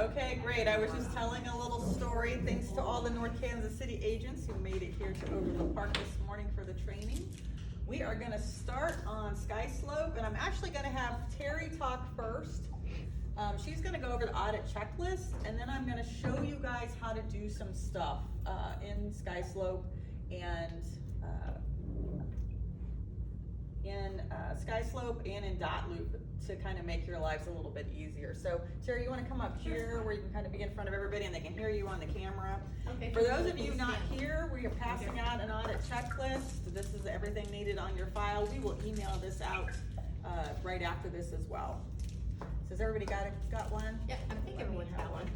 Okay, great. I was just telling a little story. Thanks to all the North Kansas City agents who made it here to Overland Park this morning for the training. We are gonna start on SkySlope, and I'm actually gonna have Terry talk first. She's gonna go over the audit checklist, and then I'm gonna show you guys how to do some stuff in SkySlope and in dotloop to kind of make your lives a little bit easier. So Terry, you want to come up here where you can kind of be in front of everybody and they can hear you on the camera. Okay. For those of you not here, we are passing out an audit checklist. This is everything needed on your file. We will email this out right after this as well. So has everybody got one? Yeah, I think everyone's got one.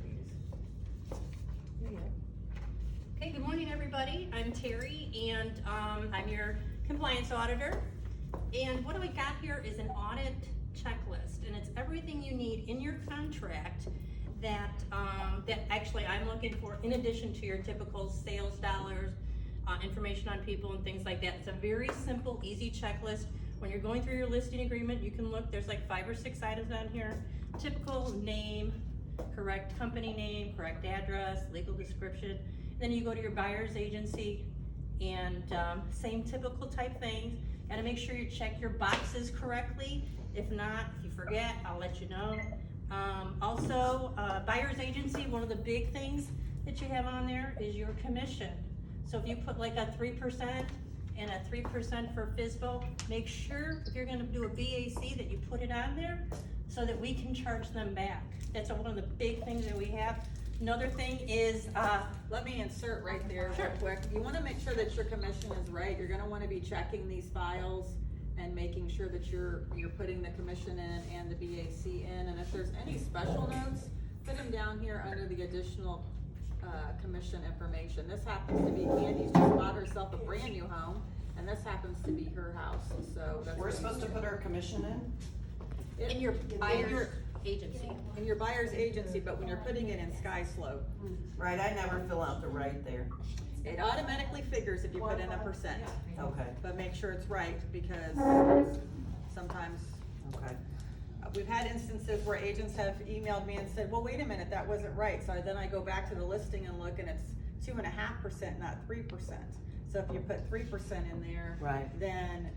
Okay, good morning, everybody. I'm Terry, and I'm your compliance auditor. And what do we got here is an audit checklist, and it's everything you need in your contract that actually I'm looking for in addition to your typical sales dollars, information on people and things like that. It's a very simple, easy checklist. When you're going through your listing agreement, you can look, there's like 5 or 6 items on here. Typical name, correct company name, correct address, legal description. Then you go to your buyer's agency and same typical type things. Gotta make sure you check your boxes correctly. If not, if you forget, I'll let you know. Also, buyer's agency, one of the big things that you have on there is your commission. So if you put like a 3% and a 3% for FSBO, make sure if you're gonna do a BAC that you put it on there so that we can charge them back. That's one of the big things that we have. Another thing is, let me insert right there Sure. real quick. You wanna make sure that your commission is right. You're gonna wanna be checking these files and making sure that you're putting the commission in and the BAC in. And if there's any special notes, put them down here under the additional commission information. This happens to be Candy's just bought herself a brand new home, and this happens to be her house, so that's. We're supposed to put our commission in? in your buyer's agency. In your buyer's agency, but when you're putting it in SkySlope, Right, I never fill out the right there. it automatically figures if you put in a percent. Okay, But make sure it's right, because sometimes, okay. we've had instances where agents have emailed me and said, well, wait a minute, that wasn't right. So then I go back to the listing and look, and it's 2.5%, not 3%. So if you put 3% in there, Right. then,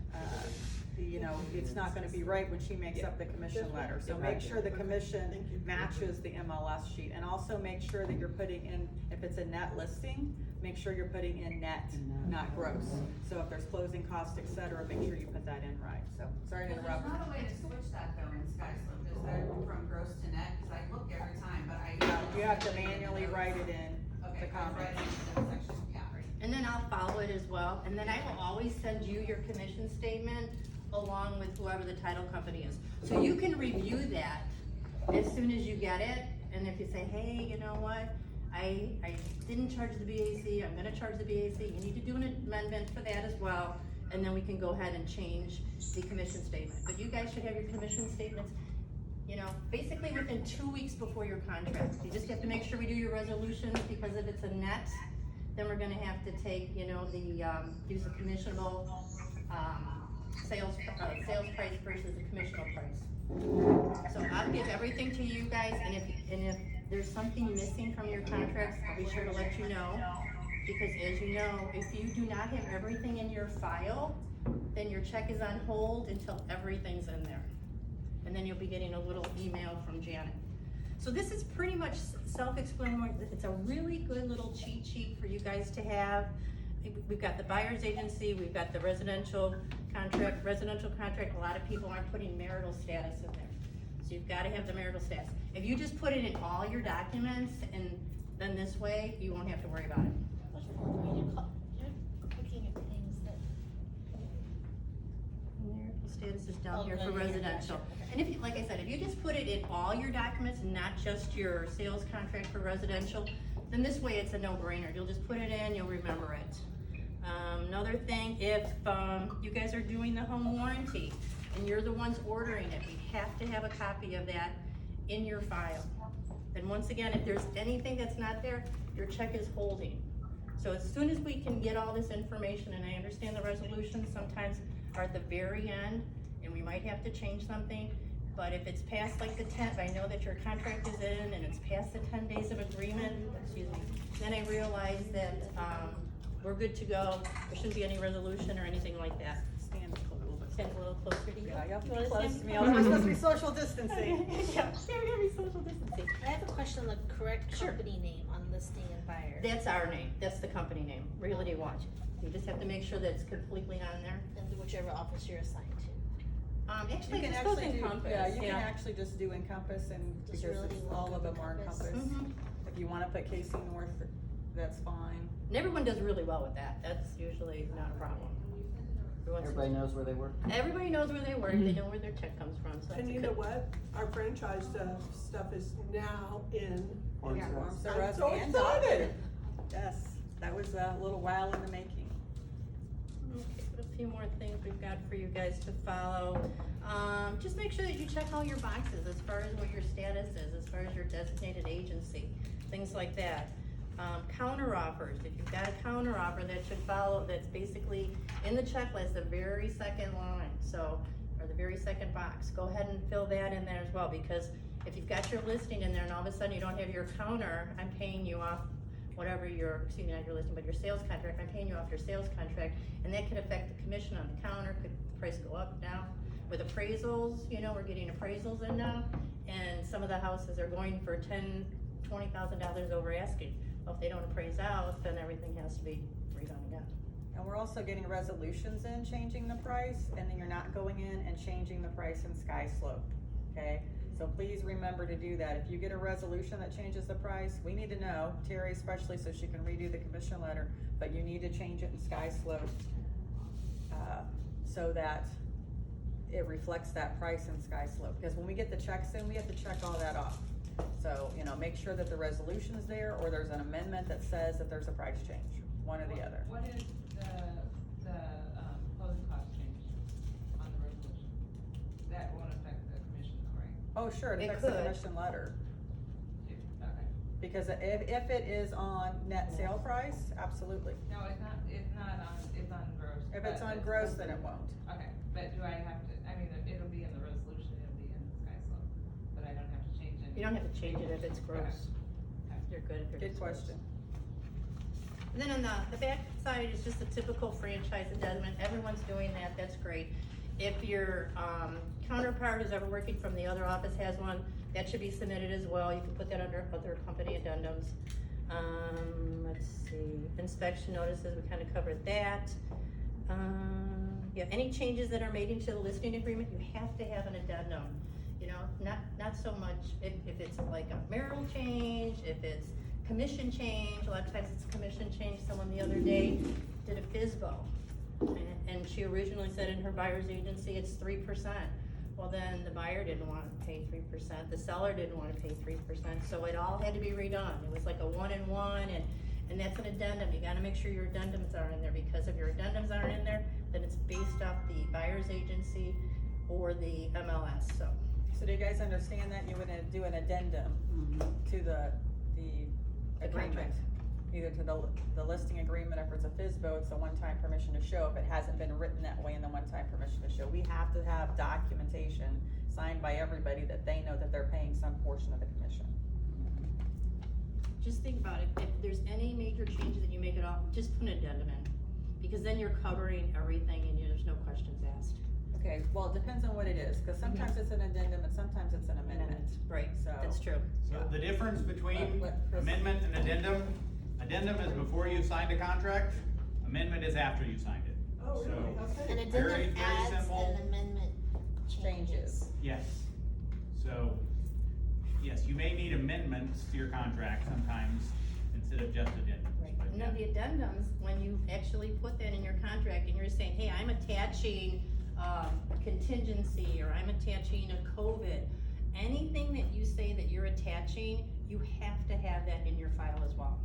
you know, it's not gonna be right when she makes up the commission letter. So make sure the commission matches the MLS sheet, and also make sure that you're putting in, if it's a net listing, make sure you're putting in net, not gross. So if there's closing costs, et cetera, make sure you put that in right. So, sorry to interrupt. There's not a way to switch that though in SkySlope, is there, from gross to net? Cause I look every time, but I. You have to manually write it in the Okay, I comment. read it in the section, yeah. And then I'll follow it as well, and then I will always send you your commission statement along with whoever the title company is. So you can review that as soon as you get it, and if you say, hey, you know what, I didn't charge the BAC, I'm gonna charge the BAC, you need to do an amendment for that as well, and then we can go ahead and change the commission statement. But you guys should have your commission statements, you know, basically within 2 weeks before your contract. You just have to make sure we do your resolutions, because if it's a net, then we're gonna have to take, you know, the, use the commissionable, sales price versus the commissionable price. So I'll give everything to you guys, and if there's something missing from your contracts, I'll be sure to let you know. Because as you know, if you do not have everything in your file, then your check is on hold until everything's in there. And then you'll be getting a little email from Janet. So this is pretty much self-explanatory. It's a really good little cheat sheet for you guys to have. We've got the buyer's agency, we've got the residential contract. A lot of people aren't putting marital status in there. So you've gotta have the marital status. If you just put it in all your documents, and then this way, you won't have to worry about it. You're looking at things that. Marital status is down here for Oh, yeah, residential. gotcha. And if, like I said, if you just put it in all your documents, not just your sales contract for residential, then this way it's a no-brainer. You'll just put it in, you'll remember it. Another thing, if you guys are doing the home warranty and you're the ones ordering it, we have to have a copy of that in your file. And once again, if there's anything that's not there, your check is holding. So as soon as we can get all this information, and I understand the resolutions sometimes are at the very end, and we might have to change something, But if it's past like the 10, if I know that your contract is in and it's past the 10 days of agreement, excuse me, then I realize that, we're good to go. There shouldn't be any resolution or anything like that. Stand a little bit. Stand a little closer to you. Yeah, you have to You be wanna close stand? to me, we're supposed to be social distancing. Yeah, we're gonna be social distancing. I have a question on the correct Sure. company name on listing and buyer. That's our name, that's the company name, Realty Watch. You just have to make sure that it's completely on there. And whichever office you're assigned to. Actually, You can this goes actually do, Encompass. yeah, you can actually just do Encompass and Just because really it's- all of them are Encompass. Encompass. Mhm. If you wanna put Casey North, that's fine. And everyone does really well with that, that's usually not a problem. Everybody knows where they work. Everybody knows where they work, they know where their check comes from, so that's And a you know good. what? Our franchise stuff is now in. Forms Yeah, of Forms Us. of I'm Us so and excited. Yes, that was a little while in the making. Okay, a few more things we've got for you guys to follow. Just make sure that you check all your boxes as far as what your status is, as far as your designated agency, things like that. Counter offers, if you've got a counter offer that should follow, that's basically in the checklist, the very second line, so, or the very second box, go ahead and fill that in there as well, because if you've got your listing in there and all of a sudden you don't have your counter, I'm paying you off whatever your, excuse me, not your listing, but your sales contract, I'm paying you off your sales contract, and that could affect the commission on the counter, could the price go up now? With appraisals, you know, we're getting appraisals in now, and some of the houses are going for $20,000 over asking. Well, if they don't appraise out, then everything has to be redone again. And we're also getting resolutions in, changing the price, and then you're not going in and changing the price in SkySlope, okay? So please remember to do that. If you get a resolution that changes the price, we need to know, Terry especially, so she can redo the commission letter, but you need to change it in SkySlope, so that it reflects that price in SkySlope. Because when we get the checks in, we have to check all that off. So, you know, make sure that the resolution is there, or there's an amendment that says that there's a price change, one or the other. What is the closing cost change on the resolution? That won't affect the commission though, right? Oh, sure, it It affects the could. commission letter, Okay. because if it is on net sale price, absolutely. No, it's not on, it's on gross. If it's but on gross, then it won't. Okay, but do I have to, I mean, it'll be in the resolution, it'll be in SkySlope, but I don't have to change it. You don't have to change it if it's gross. Okay. You're good if Good it's gross. question. And then on the back side is just a typical franchise addendum. Everyone's doing that, that's great. If your counterpart who's ever working from the other office has one, that should be submitted as well. You can put that under other company addendums. Let's see, inspection notices, we kind of covered that. Yeah, any changes that are made into the listing agreement, you have to have an addendum. You know, not so much if it's like a marital change, if it's commission change, a lot of times it's commission change. Someone the other day did a FSBO, and she originally said in her buyer's agency it's 3%. Well, then the buyer didn't want to pay 3%, the seller didn't want to pay 3%, so it all had to be redone. It was like a 1-in-1, and that's an addendum. You gotta make sure your addendums are in there, because if your addendums aren't in there, then it's based off the buyer's agency or the MLS, so. So do you guys understand that? You would do an addendum to the agreement? contract. Either to the listing agreement, if it's a FSBO, it's a one-time permission to show. If it hasn't been written that way in the one-time permission to show, we have to have documentation signed by everybody that they know that they're paying some portion of the commission. Just think about it, if there's any major changes that you make at all, just put an addendum in, because then you're covering everything and there's no questions asked. Okay, well, it depends on what it is, because sometimes it's an addendum and sometimes it's an amendment. Right, So- that's true. So the difference between Let Chris- amendment and addendum is before you've signed a contract, amendment is after you signed it. Oh, really? So, Okay. An Very, addendum very adds simple. and amendment changes. yes. So, yes, you may need amendments to your contract sometimes instead of just addendums. Right, but and then yeah. the addendums, when you actually put that in your contract and you're saying, hey, I'm attaching, contingency, or I'm attaching a COVID, anything that you say that you're attaching, you have to have that in your file as well.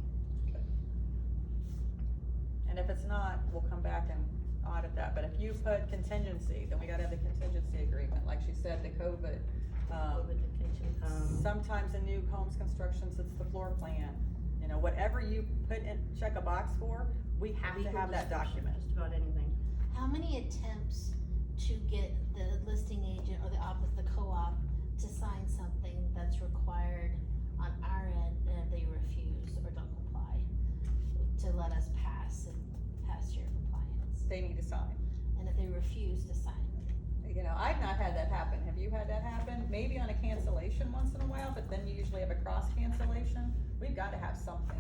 And if it's not, we'll come back and audit that, but if you put contingency, then we gotta have the contingency agreement, like she said, the COVID. With the Sometimes in new homes constructions, it's the floor plan, you know, whatever you put in, check a box for, we have to legal have that description, document. Just about anything. How many attempts to get the listing agent or the office, the co-op, they need to sign. And if they refuse to sign. You know, I've not had that happen. Have you had that happen? Maybe on a cancellation once in a while, but then you usually have a cross cancellation. We've gotta have something.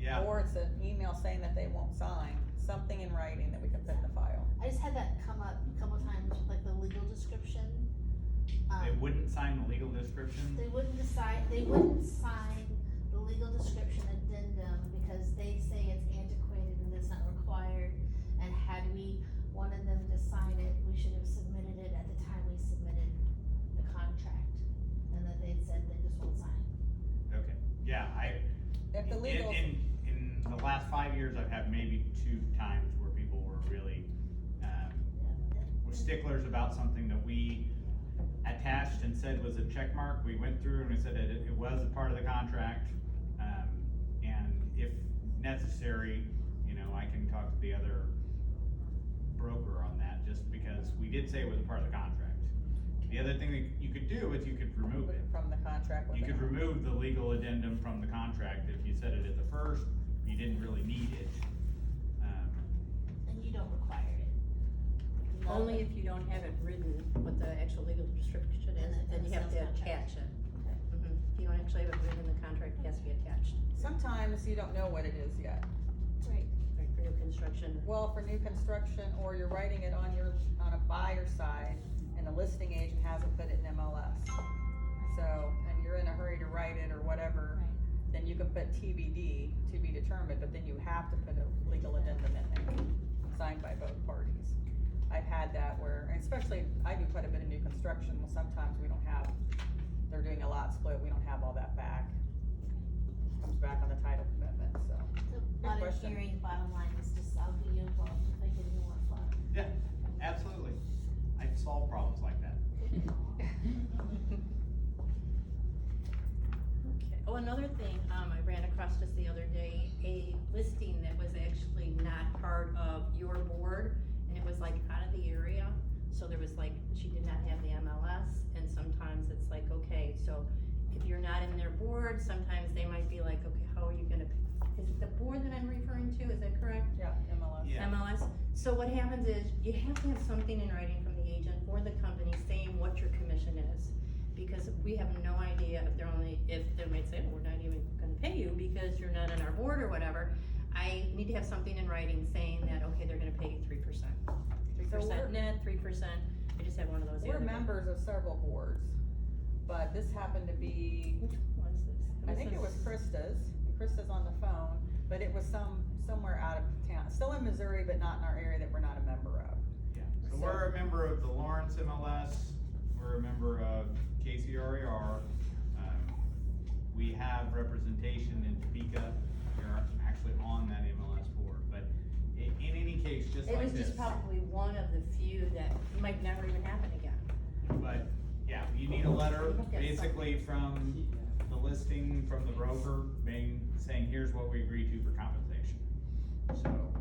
Yeah, Or it's an email saying that they won't sign, something in writing that we can put in the file. I just had that come up a couple times with like the legal description. they wouldn't sign the legal description. They wouldn't sign the legal description addendum because they say it's antiquated and it's not required. And had we wanted them to sign it, we should have submitted it at the time we submitted the contract. And that they said they just won't sign. Okay, yeah, If the legal, in the last 5 years, I've had maybe 2 times where people were really, were sticklers about something that we attached and said was a check mark. We went through and we said it was a part of the contract. And if necessary, you know, I can talk to the other broker on that, just because we did say it was a part of the contract. The other thing that you could do is you could remove it. from the contract. You could remove the legal addendum from the contract if you said it at the first, you didn't really need it. And you don't require it. Only if you don't have it written what the actual legal description is, then you have to attach it. If you don't actually have it written in the contract, it has to be attached, Sometimes you don't know what it is yet. Right. like for new construction. Well, for new construction, or you're writing it on a buyer side, and the listing agent hasn't put it in MLS. So, and you're in a hurry to write it or whatever, Right. then you can put TBD, to be determined, but then you have to put a legal addendum in there, signed by both parties. I've had that where, and especially, I do quite a bit of new construction, well, sometimes we don't have, they're doing a lot split, we don't have all that back. Comes back on the title commitment, so. So Good audit question. hearing, bottom line is just, I'll be involved if I get any more fun. Yeah, absolutely. I can solve problems like that. Okay. Oh, another thing, I ran across just the other day, a listing that was actually not part of your board, and it was like out of the area. So there was like, she did not have the MLS, and sometimes it's like, okay, so if you're not in their board, sometimes they might be like, okay, how are you gonna, is it the board that I'm referring to, is that correct? Yeah, MLS. Yeah. MLS. So what happens is, you have to have something in writing from the agent or the company saying what your commission is. Because we have no idea if they might say, we're not even gonna pay you because you're not on our board or whatever. I need to have something in writing saying that, okay, they're gonna pay you 3%. 3% net, 3%, I just had one of those the We're other day. members of several boards, but this happened to be, Which one was this? I think it was Krista's on the phone, but it was somewhere out of town, still in Missouri, but not in our area that we're not a member of. Yeah, so we're a member of the Lawrence MLS, we're a member of KCRAR, we have representation in Topeka, we're actually on that MLS board, but in any case, just It like was this. just probably one of the few that might never even happen again. But, yeah, you need a letter, You have to have basically from the listing, from the broker, saying, here's what we agreed to for compensation. So,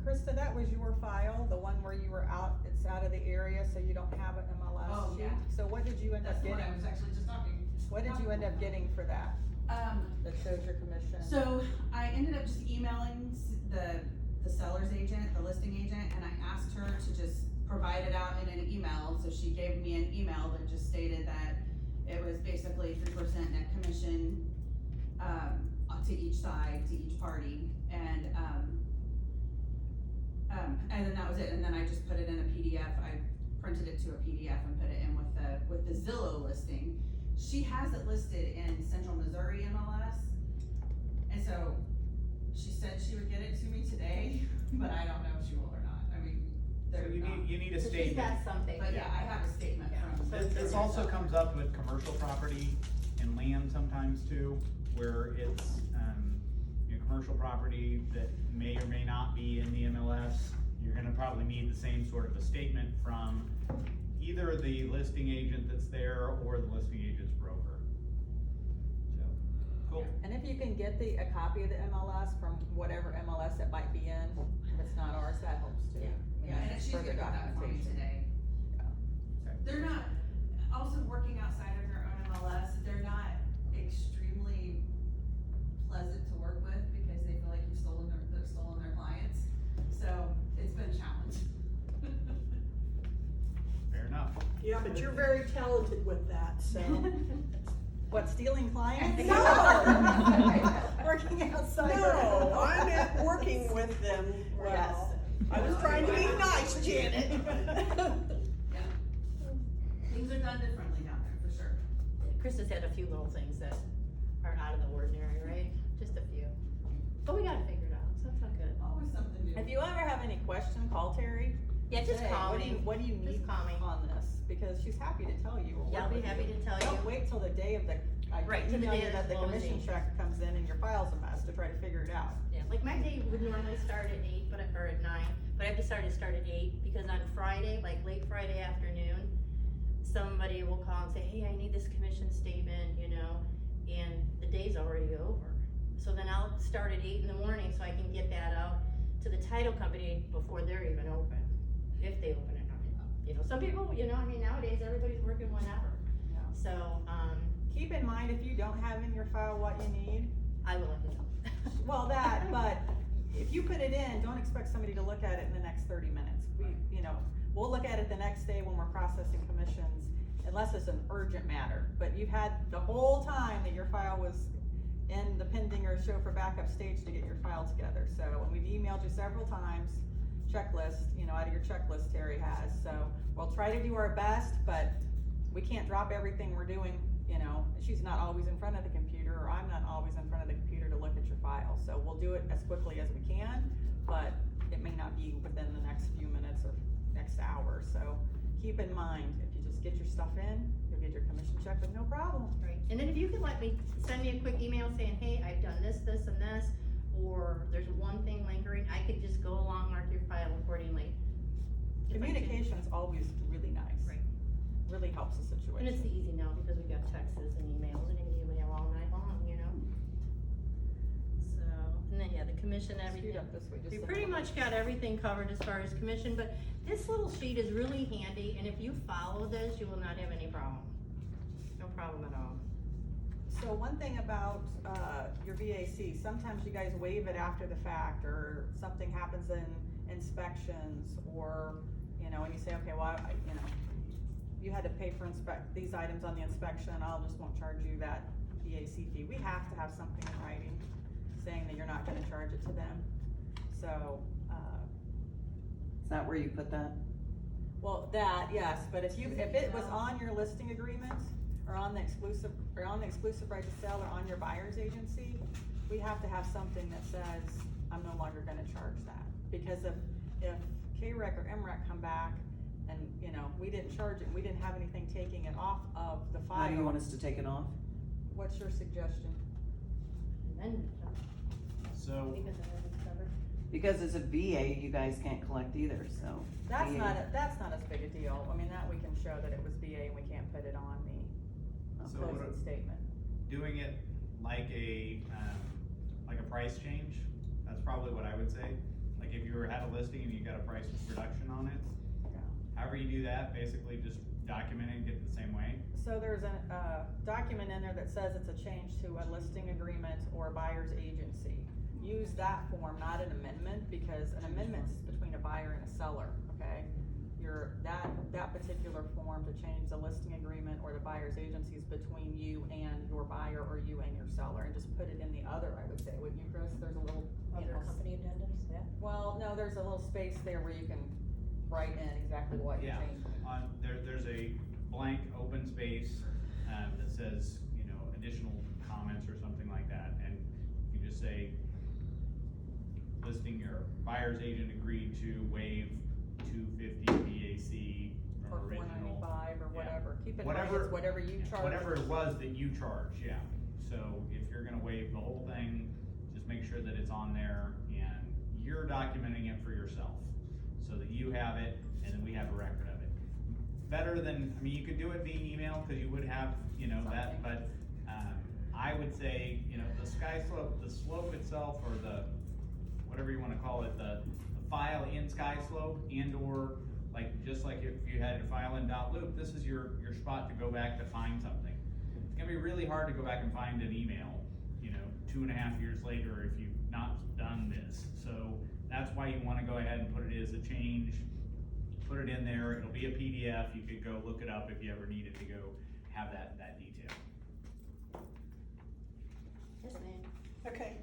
Krista, that was your file, the one where you were out, it's out of the area, so you don't have an MLS Oh, sheet? yeah. So what did you end up That's the one getting? I was actually just talking. What did you end up getting for that, that shows your commission? So I ended up just emailing the seller's agent, the listing agent, and I asked her to just provide it out in an email. So she gave me an email that just stated that it was basically 3% net commission, to each side, to each party, and then that was it. And then I just put it in a PDF. I printed it to a PDF and put it in with the Zillow listing. She has it listed in Central Missouri MLS, and so she said she would get it to me today, but I don't know if she will or not. I mean, so they're not. you need a So she's statement. got something. But yeah, I have a statement Yeah. from. This also comes up with commercial property and land sometimes too, where it's, commercial property that may or may not be in the MLS. You're gonna probably need the same sort of a statement from either the listing agent that's there or the listing agent's broker. So, cool. And if you can get a copy of the MLS from whatever MLS it might be in, if it's not ours, that helps too. Yeah, yeah, and she's Further gonna get that for me documentation. today. Yeah. They're not, also working outside of their own MLS, they're not extremely pleasant to work with because they feel like they've stolen their clients. So it's Yeah, but you're very talented with that, so. What, stealing clients? No. Working outside. No, I meant working with them Yes. well. I was trying to be nice, Janet. Things are done differently down there, for sure. Chris has had a few little things that are out of the ordinary, right? Just a few. But we got it figured out, so it's all good. Always something new. If you ever have any question, call Terry. Yeah, just Say, call what me. do you need Just call me. on this? Because she's happy to tell you. or Yeah, I'll work be with happy you. to tell Don't you. wait till the day of the, I Right, to the email day you of that the commission closing. check comes in and your file's a mess to try to figure it out. Yeah, like my day would normally start at 8, or at 9, but I've decided to start at 8 because on Friday, like late Friday afternoon, somebody will call and say, hey, I need this commission statement, you know, and the day's already over. So then I'll start at 8 in the morning so I can get that out to the title company before they're even open, if they open it. You know, some people, you know, I mean, nowadays everybody's working whenever. Yeah. So, Keep in mind, if you don't have in your file what you need, I will let you know. well, that, but if you put it in, don't expect somebody to look at it in the next 30 minutes. We'll look at it the next day when we're processing commissions, unless it's an urgent matter. But you've had the whole time that your file was in the pending or show for backup stage to get your file together. So, and we've emailed you several times, checklist, out of your checklist Terry has. So we'll try to do our best, but we can't drop everything we're doing. She's not always in front of the computer, or I'm not always in front of the computer to look at your file. So we'll do it as quickly as we can, but it may not be within the next few minutes or next hour. So keep in mind, if you just get your stuff in, you'll get your commission check with no problem. Right, and then if you could send me a quick email saying, hey, I've done this, this, and this, or there's one thing lingering, I could just go along, mark your file accordingly. If I could- Communication's always really nice. Right. Really helps the situation. And it's easy now because we've got texts and emails and you can email all night long, So, and then, yeah, the commission, everything. Scoot up this way, just We a pretty little much got everything covered as far as commission, but this little sheet is really handy, and if you follow this, you will not have any problem. No problem at all. So one thing about, your VAC, sometimes you guys waive it after the fact, or something happens in inspections, or, and you say, okay, well, you had to pay for these items on the inspection, won't charge you that VAC fee. We have to have something in writing saying that you're not gonna charge it to them. So, Is that where you put that? well, yes, but if it was on your listing agreement, or on the exclusive right to sell, or on your buyer's agency, we have to have something that says, I'm no longer gonna charge that. Because if KREC or MREC come back and, we didn't charge it, we didn't have anything taking it off of the file. How do you want us to take it off? What's your suggestion? And then, So, because everything's covered. Because as a VA, you guys can't collect either, so. That's VA not as big a deal. I mean, that we can show that it was VA and we can't put it on the So closing what- statement. doing it like a price change, that's probably what I would say. Like if you had a listing and you got a price reduction on it, Yeah. however you do that, basically just document it and get it the same way. So there's a document in there that says it's a change to a listing agreement or a buyer's agency. Use that form, not an amendment, because an amendment's between a buyer and a seller, okay? That particular form to change the listing agreement or the buyer's agency is between you and your buyer, or you and your seller, and just put it in the other, I would say, wouldn't you, Chris? There's a little, company addendums, yeah. well, no, there's a little space there where you can write in exactly what you're Yeah. changing. There's a blank open space, that says, additional comments or something like that, and you just say, listing your buyer's agent agreed to waive $250 VAC Or from original. $495 or Yeah. whatever. Keep in mind, Whatever- it's whatever you charge. Whatever it was that you charge, yeah. So if you're gonna waive the whole thing, just make sure that it's on there and you're documenting it for yourself, so that you have it and then we have a record of it. Better than, you could do it via email, cause you would have, that, but, I would say, the SkySlope, the slope itself, or the, whatever you wanna call it, the file in SkySlope, and or, just like if you had to file in .loop, this is your spot to go back to find something. It's gonna be really hard to go back and find an email, 2.5 years later if you've not done this. So that's why you wanna go ahead and put it as a change, put it in there, it'll be a PDF, you could go look it up if you ever needed to go have that detail. Yes, ma'am. Okay.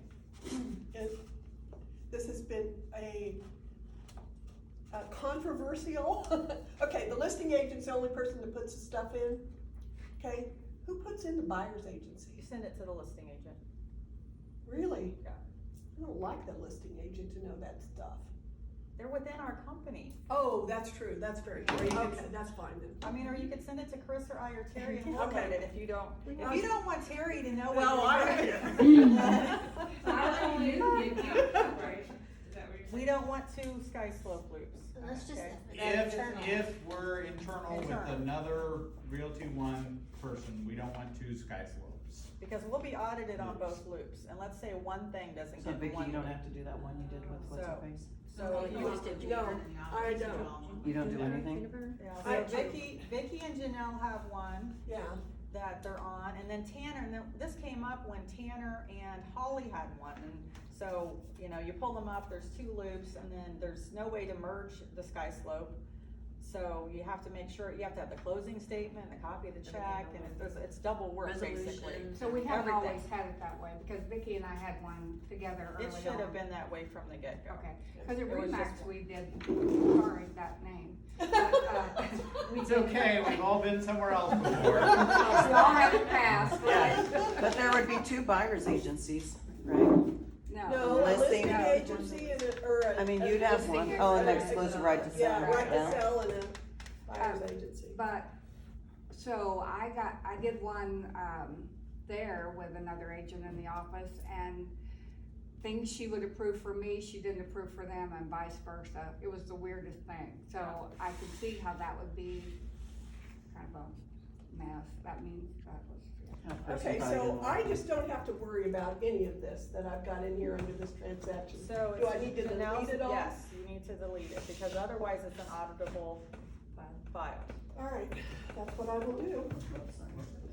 This has been a controversial, okay, the listing agent's the only person that puts the stuff in, okay? Who puts in the buyer's You agency? send it to the listing agent. Really? Yeah. I don't like the listing agent to know that stuff. They're within our company. Oh, that's true, that's very Or true, you could okay, s- that's fine then. I mean, or you could send it to Chris or I or Terry and we'll Okay. write it if you don't want Terry to know. Well, what you're So doing. how long you get that corporation? Is that what you're saying? We don't want two SkySlope loops. Let's just. Okay. If we're internal with Internal. another Realty One person, we don't want two SkySlopes. Because we'll be audited on both loops, and let's say one thing doesn't So get Vicky, one. you don't have to do that one you did with what's her So- face? So You you, just did No, Janelle. I don't, You don't do anything? yeah, I so do. Vicky and Janelle have one yeah, that they're on, and then Tanner, and then this came up when Tanner and Holly had one, and so, you know, you pull them up, there's two loops, and then there's no way to merge the SkySlope. So you have to make sure, you have to have the closing statement, a copy of the check, and it's double work basically. Resolution. So we haven't Everything. always had it that way, because Vicky and I had one together early It on. should have been that way from the get-go. Okay, cause at It was Remax, just- we did, sorry, that name. But, we It's did- okay, we've all been somewhere else before. We all have it passed, right? But there would be two buyer's agencies, right? no, a listing Listing. agency and a. I mean, you'd have listing one, and oh, an a- exclusive right to sell. Yeah, right to Yeah. sell and a buyer's agency. But, so I did one, there with another agent in the office, and things she would approve for me, she didn't approve for them, and vice versa. It was the weirdest thing, so I could see how that would be kind of a mess. That means that was, yeah. That person Okay, probably so didn't I like it. just don't have to worry about any of this that I've got in here under this transaction. So. Do I need to Janelle's- delete it all? Yes, you need to delete it, because otherwise it's an auditable file. All right, that's what I will do.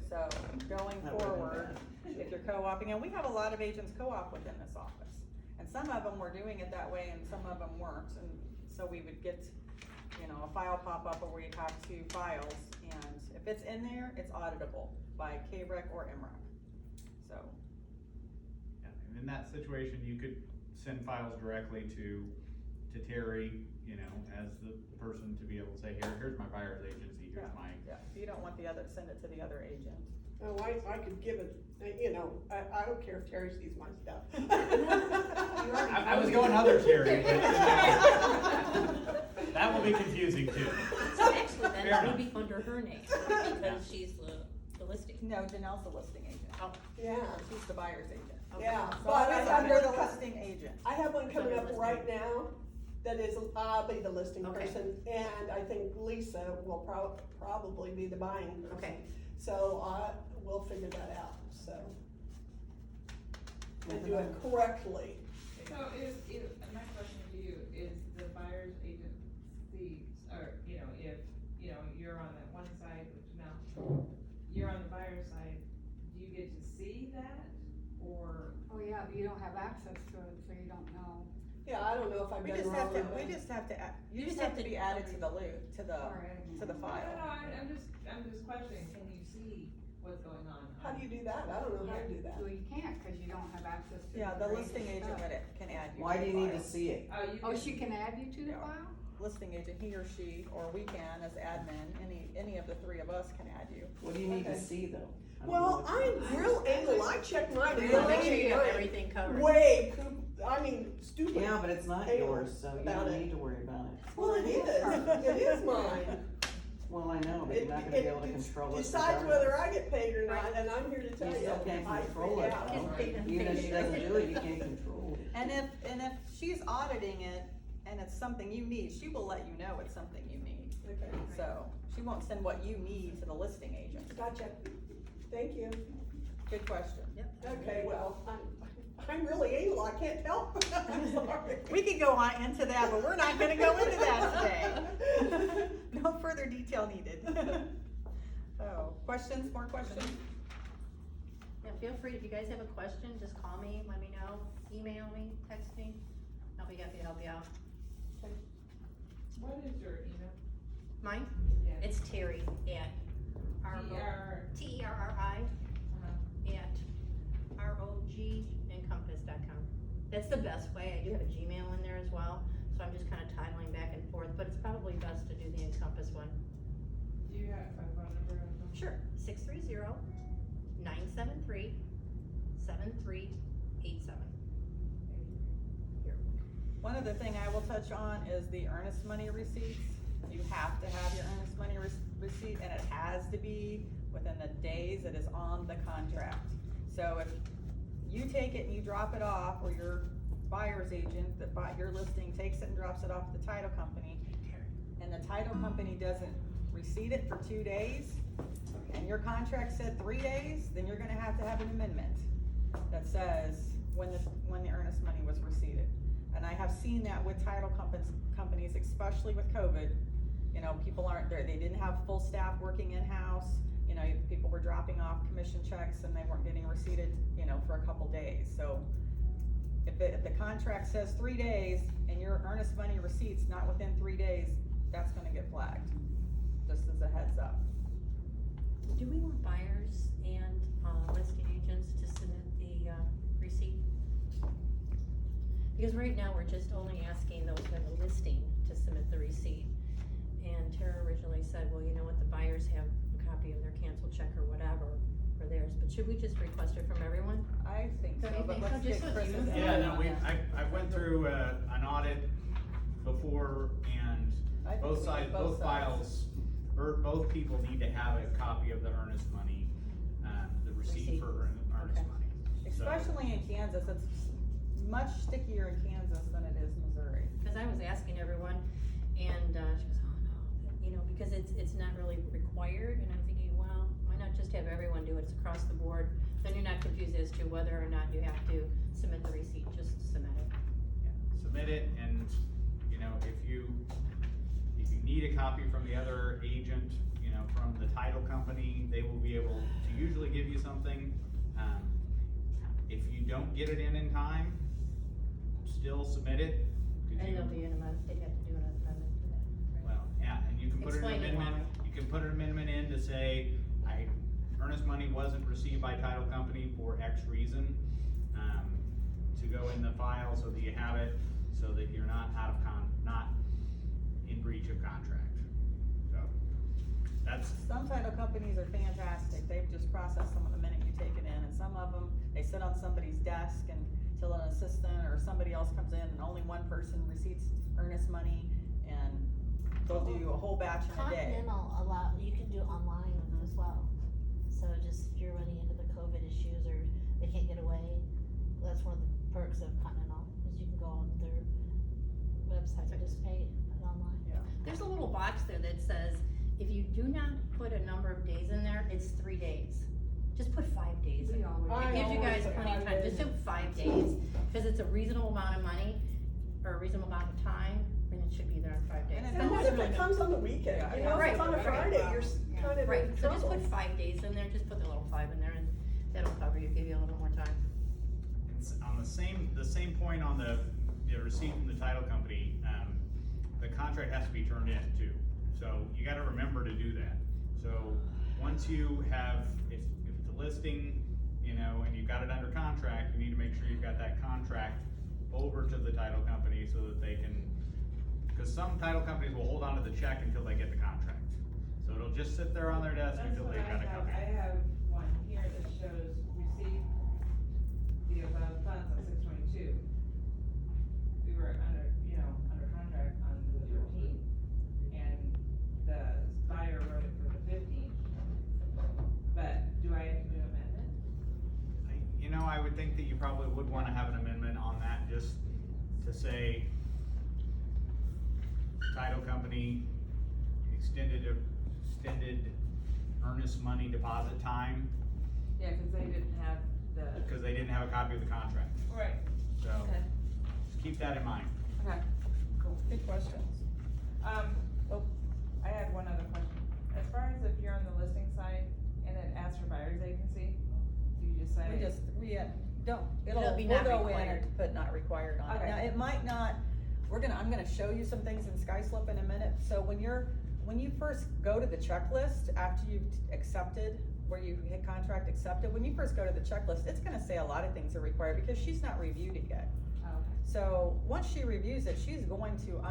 So going That would've been forward, if you're co-oping, and we have a lot of agents co-op within this office. And some of them were doing it that way and some of them weren't, and so we would get, you know, a file pop up where we'd have two files. And if it's in there, it's auditable by KREC or MREC, so. Yeah, and in that situation, you could send files directly to Terry, you know, as the person to be able to say, here's my buyer's agency, here's my. Yeah, if you don't want the other, send it to the other agent. Oh, I could give it, you know, I don't care if Terry sees my stuff. I was going other Terry, but that will be confusing too. So actually, then Fair that enough. would be under her name, because she's the listing. No, Janelle's the listing agent. Yeah, She's the buyer's agent. yeah, So but I I was have under the one, listing agent. I have one coming up Listing. right now that is, I'll be the listing Okay. person, and I think Lisa will probably be the buying person. Okay. So, we'll figure that out, so. And do it correctly. So my question to you, is the buyer's agency, or, you know, if, you know, you're on that one side, which now, you're on the buyer's side, do you get to see that, or? Oh, yeah, but you don't have access to it, so you don't know. Yeah, I don't know if I've We done just wrong have to, or we not. just have to, you just have to be added to the loop, to the No, file. I'm just questioning, can you see what's going on? How do you do that? I don't know how to do that. Well, you can't, cause you don't have access to. Yeah, the other listing agent stuff. can add you. Why to do the you need to file. see it? Oh, you Oh, can- she can add you to the Yeah. file? Listing agent, he or she, or we can as admin, any of the three of us can add you. What do you need to Okay. see though? I don't know Well, what- I'm real anal, I check mine. We wanna make sure you have everything covered. Way, I mean, stupid. Yeah, but it's not anal yours, so you about don't it. need to worry about it. Well, it is mine. Well, I know, but you're not gonna be able to control it. Decides whether I get paid or not, and I'm here to tell You you. still can't I control it freak out. though. Even if she doesn't do it, you can't control it. And if she's auditing it and it's something you need, she will let you know it's something you need. Okay, So, she won't send what you need to the listing agent. gotcha. Thank you. Good question. Okay, well, I'm really anal, I can't help. I'm sorry. We could go on into that, but we're not gonna go into that today. No further detail needed. Oh, questions, more questions? Yeah, feel free, if you guys have a question, just call me, let me know, email me, text me, I'll be happy to help you out. What is your email? Mine? Yeah. It's Terri at Terri at rogencompass.com. That's the best way. I do have a Gmail in there as well, so I'm just kind of tittling back and forth, but it's probably best to do the Encompass one. Do you have a phone number? Sure, 630-973-7387. One other thing I will touch on is the earnest money receipts. You have to have your earnest money receipt, and it has to be within the days that is on the contract. So if you take it and you drop it off, or your buyer's agent that bought your listing takes it and drops it off to the title company, and the title company doesn't receipt it for 2 days, and your contract said 3 days, then you're gonna have to have an amendment that says when the earnest money was receipted. And I have seen that with title companies, especially with COVID. You know, people aren't there, they didn't have full staff working in-house. You know, people were dropping off commission checks and they weren't getting receipted, you know, for a couple days. So if the contract says 3 days and your earnest money receipt's not within 3 days, that's gonna get flagged, just as a heads up. Do we want buyers and listing agents to submit the receipt? Because right now, we're just only asking those who have a listing to submit the receipt. And Tara originally said, well, you know what, the buyers have a copy of their canceled check or whatever for theirs, but should we just request it from everyone? I think so, Don't you but think so? let's Just get so Chris's you- input Yeah, no, on we, that. I went through, an audit before, and I think both we sides, need both files, or both people need to have a copy of the earnest money, the receipt Receipt. for earnest Okay. money. So- Especially in Kansas, it's much stickier in Kansas than it is Missouri. Cause I was asking everyone, and, she goes, oh no, you know, because it's not really required, and I'm thinking, well, why not just have everyone do it, it's across the board, then you're not confused as to whether or not you have to submit the receipt, just submit it. Yeah, submit it, and, you know, if you need a copy from the other agent, you know, from the title company, they will be able to usually give you something. If you don't get it in time, still submit it. 'Cause And you- there'll be an amendment, they'd have to do an amendment for that, right? Well, yeah, and you can put an Explain it amendment, why. you can put an amendment in to say, earnest money wasn't received by title company for X reason, to go in the file so that you have it, so that you're not not in breach of contract. So, that's, Some title companies are fantastic, they've just processed them the minute you take it in, and some of them, they sit on somebody's desk until an assistant or somebody else comes in, and only one person receipts earnest money, and they'll do a whole batch in a day. Continental you can do online as well. So just if you're running into the COVID issues or they can't get away, that's one of the perks of Continental, is you can go on their website and just pay it online. There's a little box there that says, if you do not put a number of days in there, it's 3 days. Just put 5 days in. We always- It gives you I guys always put plenty of 5 time, days. just do 5 days, cause it's a reasonable amount of money, or a reasonable amount of time, and it should be there in 5 days. And And what if it comes on the weekend, Yeah, you know, if it's on a right, Friday, right. you're kind of Right, in so just trouble. put 5 days in there, just put the little 5 in there, and that'll cover you, give you a little more time. on the same point on the receipt from the title company, the contract has to be turned in too. So you gotta remember to do that. So once you have, if it's a listing, you know, and you've got it under contract, you need to make sure you've got that contract over to the title company so that they can, cause some title companies will hold on to the check until they get the contract. So it'll just sit there on their desk That's until what they've got a copy. I have one here that shows receipt the above funds on 6/22. We were under contract on the 13th, and the buyer wrote it for the 15th. But do I have to do an amendment? You know, I would think that you probably would wanna have an amendment on that, just to say, title company extended earnest money deposit time, Yeah, cause they didn't have the. because they didn't have a copy of the contract, Right. so, Okay. just keep that in mind. Okay, cool. Good questions. I had one other question. As far as if you're on the listing site and it asks for buyer's agency, do you just say? It'll be we'll not go in required. and put not required on it. Okay. Now, it might not, I'm gonna show you some things in SkySlope in a minute, so when you're when you first go to the checklist, after you've accepted, where you hit contract accepted, when you first go to the checklist, it's gonna say a lot of things are required because she's not reviewed it yet. Oh, okay. So, once she reviews it, she's going to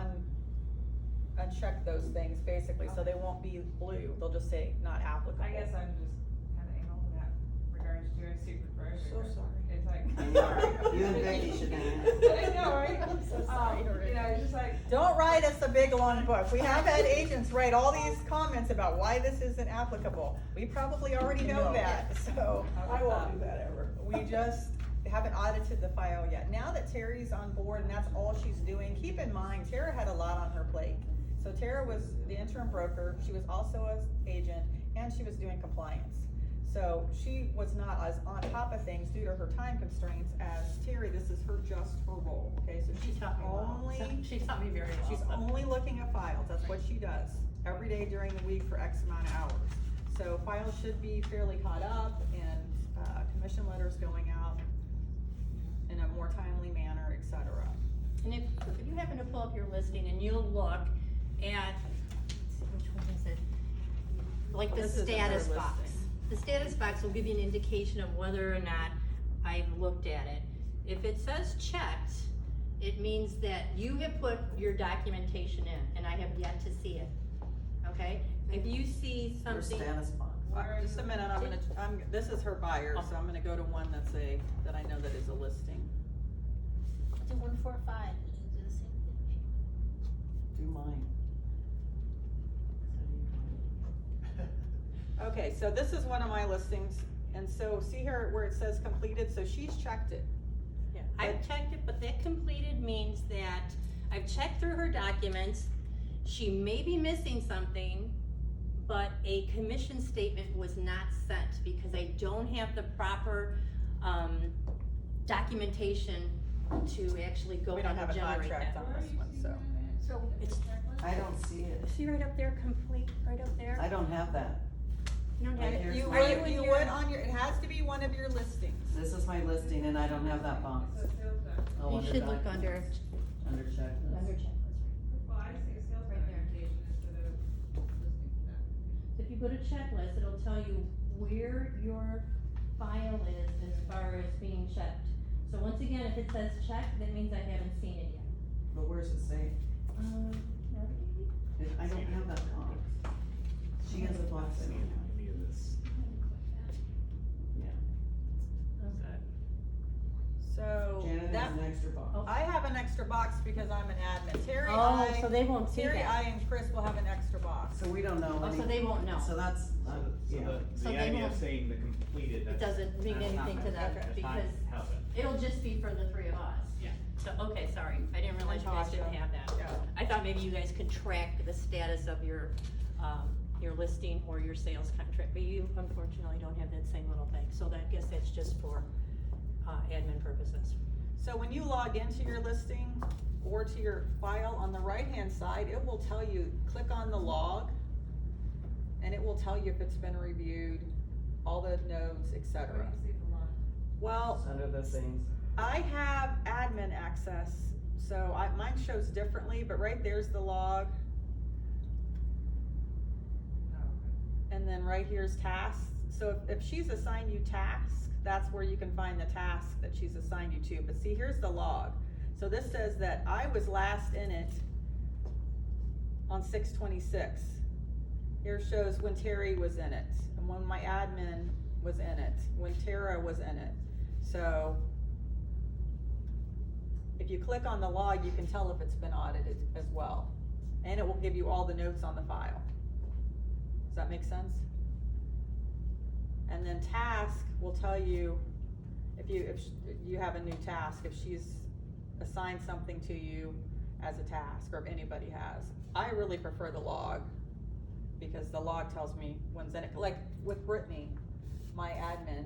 uncheck those things basically, so they won't be blue, they'll just say not applicable. I guess I'm just kinda anal in that regards to a super fresh. So sorry. It's like, I I'm know. sorry. You and Becky should hang I know, right? I'm so sorry, You know, it's just like. Don't write us a big long book. We have had agents write all these comments about why this isn't applicable. We probably already know No. that, so. I won't do that ever. We just haven't audited the file yet. Now that Terry's on board and that's all she's doing, keep in mind, Tara had a lot on her plate. So Tara was the interim broker, she was also an agent, and she was doing compliance. So she was not as on top of things due to her time constraints as Terry. This is just her role, okay? So She she's taught me well. only, She taught me very well. she's only looking at files, that's what she does, every day during the week for X amount of hours. So files should be fairly caught up and, commission letters going out in a more timely manner, et cetera. And if you happen to pull up your listing and you'll look at, let's see, which one is it? Like the This isn't her status box. listing. The status box will give you an indication of whether or not I've looked at it. If it says checked, it means that you have put your documentation in, and I have yet to see it, okay? If you see Your something, status box. Just a minute, this is her buyer, so I'm gonna go to one that I know that is a listing. Do 145, do the same thing. Do mine. Okay, so this is one of my listings, and so see here where it says completed, so she's checked it. yeah, I've checked it, but that completed means that I've checked through her documents. She may be missing something, but a commission statement was not sent because I don't have the proper, documentation to actually go We and don't have a generate contract that. on this one, so. So It's, I don't see it. see right up there, complete, right up there? I don't have that. You don't have Right it? here. You Are you would, in you your- would on your, it has to be one of your listings. This is my listing and I don't have that box. So sales tax. Oh, You under should look document- under, Under checklist. under checklist. Well, I see a sales Right there. documentation instead of listing that. So if you go to checklist, it'll tell you where your file is as far as being checked. So once again, if it says checked, that means I haven't seen it yet. But where's it say? I don't have that box. She has a box in here. Any of this. So, Janet that, has an extra box. Oh. I have an extra box because I'm an admin. Terry, Oh, so they won't see Terry, I that. and Chris will have an extra box. So we don't know Oh, so any, they won't know. so that's, So yeah. So the they idea of won't- saying the completed, It that's. doesn't mean that's not anything to them Okay. That's not because helping. it'll just be for the three of us. Yeah. So, okay, sorry, I didn't realize you guys didn't Natasha. have that. Yeah. I thought maybe you guys could track the status of your listing or your sales contract, but you unfortunately don't have that same little thing. So I guess that's just for, admin purposes. So when you log into your listing or to your file, on the right-hand side, it will tell you, click on the log, and it will tell you if it's been reviewed, all the nodes, et Where cetera. do you see the line? Well, It's under the things. I have admin access, so mine shows differently, but right there's the log, Oh, okay. and then right here's tasks. So if she's assigned you tasks, that's where you can find the task that she's assigned you to. But see, here's the log. So this says that I was last in it on 6/26. Here shows when Terry was in it, and when my admin was in it, when Tara was in it. So if you click on the log, you can tell if it's been audited as well. And it will give you all the notes on the file. Does that make sense? And then task will tell you if you have a new task, if she's assigned something to you as a task, or if anybody has. I really prefer the log, because the log tells me when's in it. Like with Brittany, my admin,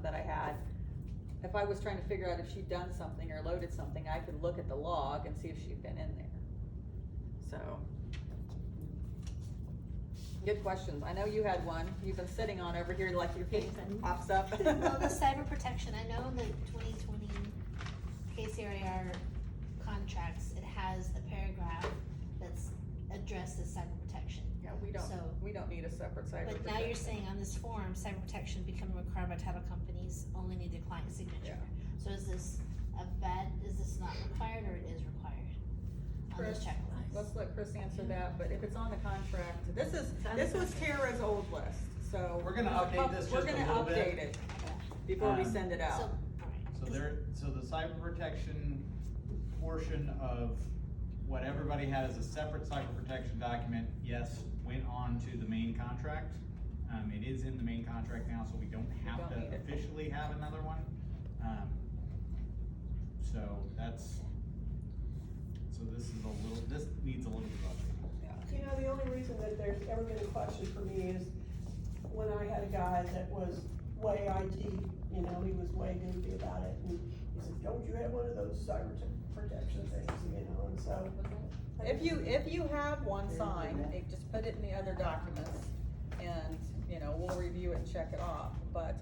that I had, if I was trying to figure out if she'd done something or loaded something, I could look at the log and see if she'd been in there. So. Good questions. I know you had one. You've been sitting on over here like your face pops up. Well, the cyber protection, I know in the 2020 KCRAR contracts, it has a paragraph that's address the cyber protection. Yeah, So- we don't need a separate cyber But now you're saying on this form, cyber protection becoming required by title companies, only need the client signature. So is this is this not required or it is required on this Chris, checklist? let's let Chris answer that, but if it's on the contract, this was Tara's old list, so. We're gonna update this We're just a gonna little bit. update it before we send it So, out. alright. So the cyber protection portion of what everybody had as a separate cyber protection document, yes, went on to the main contract. It is in the main contract now, so we don't have don't to need it. officially have another one. So this needs a little bit of update. You know, the only reason that there's ever been a question for me is when I had a guy that was way IT, you know, he was way goofy about it, and he said, don't you have one of those cyber protection things, you know, and so. If you have one signed, they just put it in the other documents, and, you know, we'll review it and check it off. But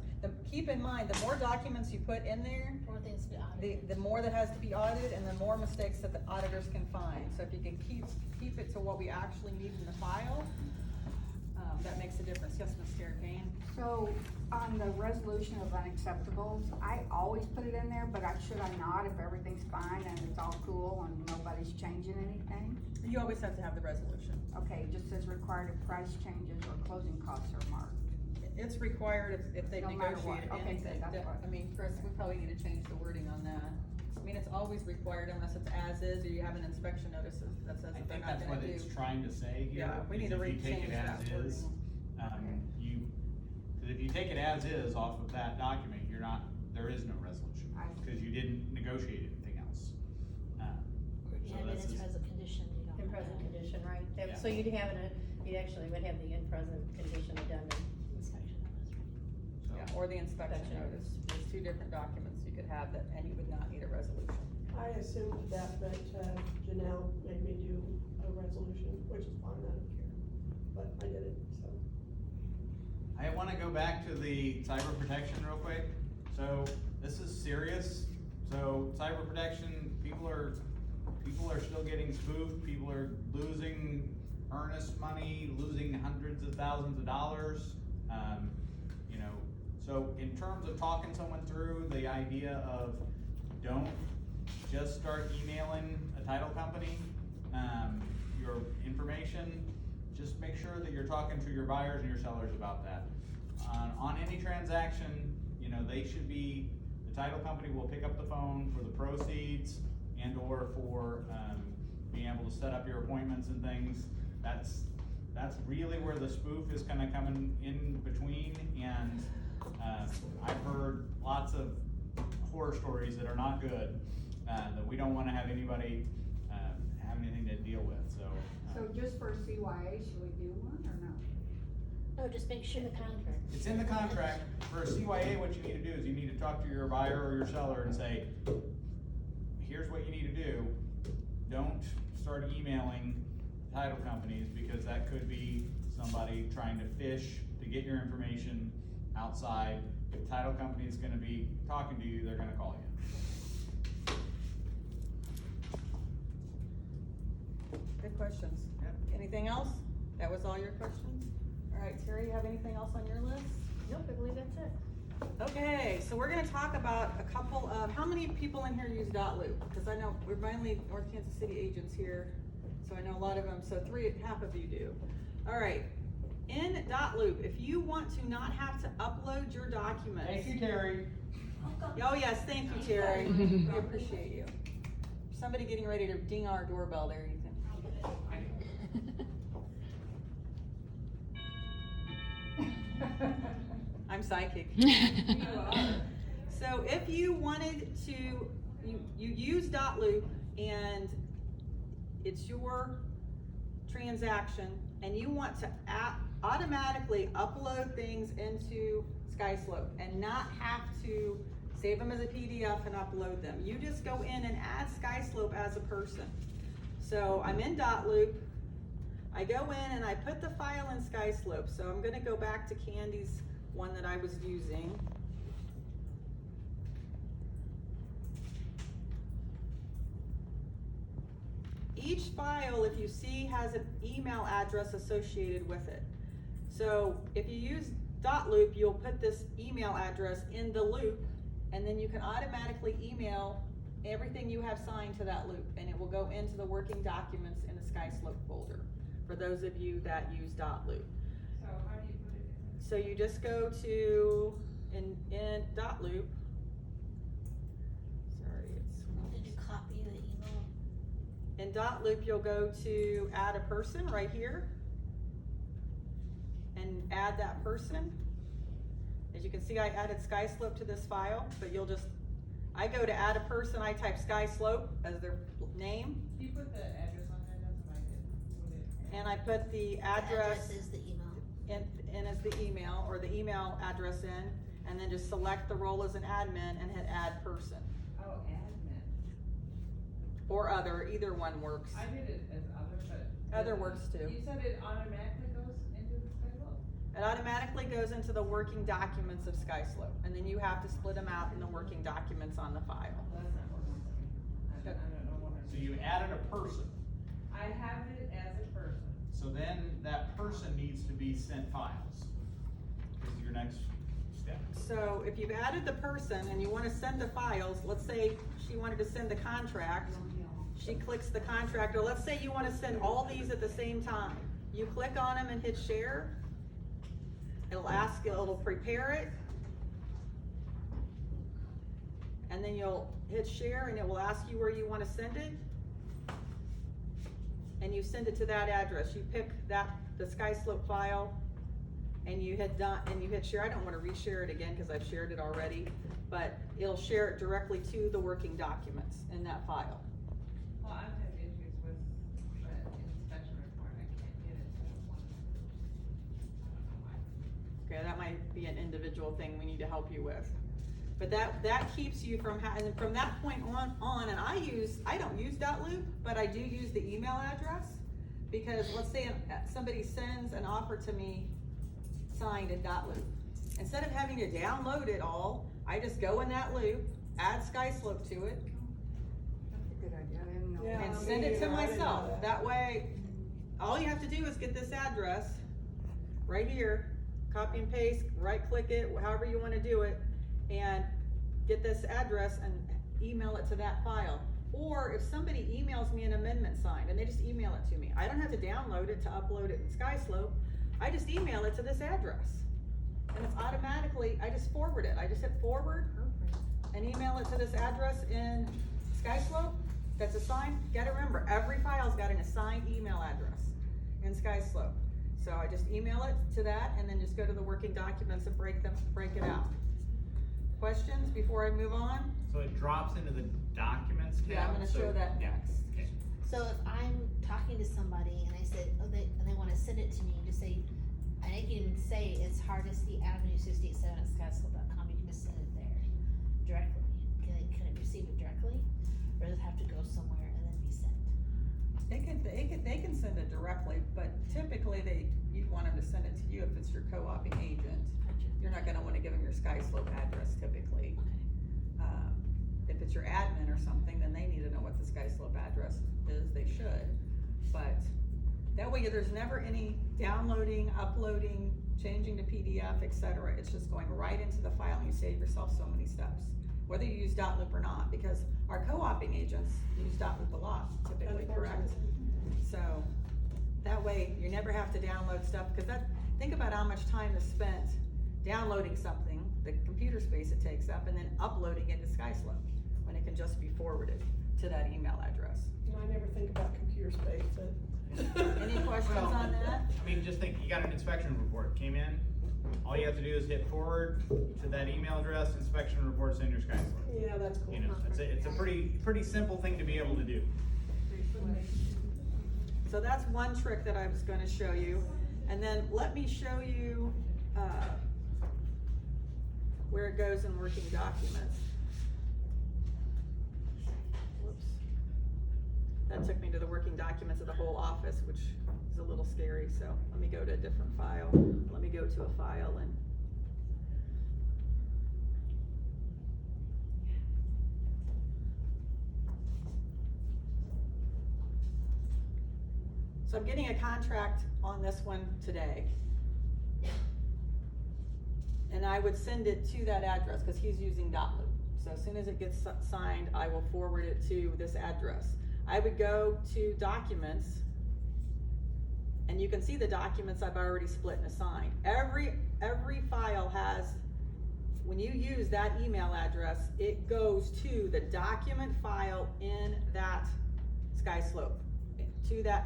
keep in mind, the more documents you put in there, More things to be audited. the more that has to be audited, and the more mistakes that the auditors can find. So if you can keep it to what we actually need in the file, that makes a difference. Yes, Ms. Sarah Kane? So, on the resolution of unacceptables, I always put it in there, but should I not if everything's fine and it's all cool and nobody's changing anything? You always have to have the resolution. Okay, it just says required if price changes or closing costs are marked. It's required if they No matter what. negotiate Okay, anything. good, that's what- I mean, Chris, we probably need to change the wording on that. I mean, it's always required unless it's as is, or you have an inspection notice that says I that they're think not that's gonna what do. it's trying to say here. Yeah, we is need to if you take change it that as is, wording. cause if you take it as is off of that document, there is no resolution, cause you didn't negotiate anything else. You have it this in is- present condition, you don't. In present condition, right? Yeah. So you'd actually would have the in present condition addendum. Inspection notice, right? So- Yeah, or the inspection Inspection notice. There's two different documents you could have that, and you would not need a resolution. I assumed that, but Janelle made me do a resolution, which is fine, I don't care, but I did it, so. I wanna go back to the cyber protection real quick. So this is serious. So cyber protection, people are still getting spoofed, people are losing earnest money, losing hundreds of thousands of dollars. You know, so in terms of talking someone through the idea of don't just start emailing a title company, your information, just make sure that you're talking to your buyers and your sellers about that. On any transaction, you know, the title company will pick up the phone for the proceeds and or for, being able to set up your appointments and things. That's really where the spoof is kinda coming in between, and, I've heard lots of horror stories that are not good, that we don't wanna have anybody, have anything to deal with, so. So just for CYA, should we do one or no? No, just make sure the contract. It's in the contract. For a CYA, what you need to do is you need to talk to your buyer or your seller and say, here's what you need to do. Don't start emailing title companies, because that could be somebody trying to fish to get your information outside. If title company is gonna be talking to you, they're gonna call you. Good questions. Yeah. Anything else? That was all your questions? All right, Terry, you have anything else on your list? Nope, I believe that's it. Okay, so we're gonna talk about a couple of, how many people in here use .loop? Because I know we're mainly North Kansas City agents here, so I know a lot of them, so half of you do. All right, in .loop, if you want to not have to upload your documents. Thank you, Terry. Oh, yes, thank you, Terry. We appreciate you. Somebody getting ready to ding our doorbell there, Ethan. I'm psychic. So if you wanted to, you use .loop and it's your transaction and you want to automatically upload things into SkySlope and not have to save them as a PDF and upload them. You just go in and add SkySlope as a person. So I'm in .loop. I go in and I put the file in SkySlope. So I'm gonna go back to Candy's one that I was using. Each file, if you see, has an email address associated with it. So if you use .loop, you'll put this email address in the loop, and then you can automatically email everything you have signed to that loop, and it will go into the working documents in the SkySlope folder, for those of you that use .loop. So how do you put it in? So you just go to, in .loop, sorry, Did you copy the email? in .loop, you'll go to add a person right here, and add that person. As you can see, I added SkySlope to this file, but you'll just, I go to add a person, I type SkySlope as their name, You put the address on there, that's what I did. and I put the The address is the email. in as the email, or the email address in, and then just select the role as an admin and hit add person. Oh, admin. Or other, either one works. I did it as other, but. Other works too. You said it automatically goes into the SkySlope? It automatically goes into the working documents of SkySlope, and then you have to split them out in the working documents on the file. Well, that's not working for me. I don't know what I'm. So you added a person, I have it as a person. so then that person needs to be sent files. This is your next step. So if you've added the person and you wanna send the files, let's say she wanted to send the contract, she clicks the contract, or let's say you wanna send all these at the same time. You click on them and hit share. It'll prepare it. And then you'll hit share and it will ask you where you wanna send it. And you send it to that address. You pick the SkySlope file, and you hit done, and you hit share. I don't wanna reshare it again, cause I've shared it already, but it'll share it directly to the working documents in that file. Well, I've had issues with the inspection report, I can't get it to one. I don't know why. Okay, that might be an individual thing we need to help you with. But that keeps you from and from that point on, and I don't use .loop, but I do use the email address, because let's say somebody sends an offer to me signed in .loop. Instead of having to download it all, I just go in that loop, add SkySlope to it, That's a good idea, I didn't know. Yeah. and me send it to either. I didn't know myself. that. That way, all you have to do is get this address right here, copy and paste, right click it, however you wanna do it, and get this address and email it to that file. Or if somebody emails me an amendment signed, and they just email it to me, I don't have to download it to upload it in SkySlope, I just email it to this address. And it's automatically, I just forward it, I just hit forward and email it to this address in SkySlope that's assigned. Gotta remember, every file's got an assigned email address in SkySlope. So I just email it to that and then just go to the working documents and break it out. Questions before I move on? So it drops into the documents tab? Yeah, I'm gonna so- show that yeah, next. okay. So if I'm talking to somebody and I said, and they wanna send it to me, just say, I think you can say it's Hardesty Avenue 687 at skyslope.com, you can just send it there directly. Can it receive it directly? Or does it have to go somewhere and then be sent? They can send it directly, but typically you'd want them to send it to you if it's your co-oping agent. Gotcha. You're not gonna wanna give them your SkySlope address typically. If it's your admin or something, then they need to know what the SkySlope address is, they should. But that way there's never any downloading, uploading, changing to PDF, etc. It's just going right into the file and you save yourself so many steps. Whether you use .loop or not, because our co-oping agents use .loop a lot, typically, correct? So, that way you never have to download stuff, because think about how much time is spent downloading something, the computer space it takes up, and then uploading it to SkySlope, when it can just be forwarded to that email address. I never think about computer space, but. Any questions Well, on that? I mean, just think, you got an inspection report, came in, all you have to do is hit forward to that email address, inspection report's in your SkySlope. Yeah, that's cool. You know, it's a pretty simple thing to be able to do. So that's one trick that I was gonna show you. And then let me show you, where it goes in working documents. Whoops. That took me to the working documents of the whole office, which is a little scary, so let me go to a different file. Let me go to a file and So I'm getting a contract on this one today. And I would send it to that address, cause he's using .loop. So as soon as it gets signed, I will forward it to this address. I would go to documents, and you can see the documents I've already split and assigned. Every file has, when you use that email address, it goes to the document file in that SkySlope,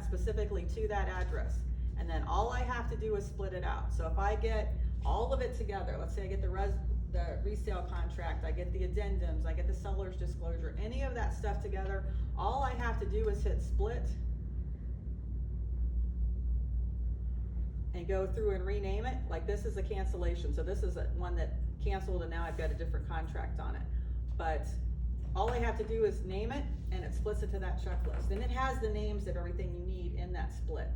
specifically to that address. And then all I have to do is split it out. So if I get all of it together, let's say I get the resale contract, I get the addendums, I get the seller's disclosure, any of that stuff together, all I have to do is hit split and go through and rename it. Like this is a cancellation, so this is one that canceled and now I've got a different contract on it. But all I have to do is name it and it splits it to that checklist. And it has the names of everything you need in that split.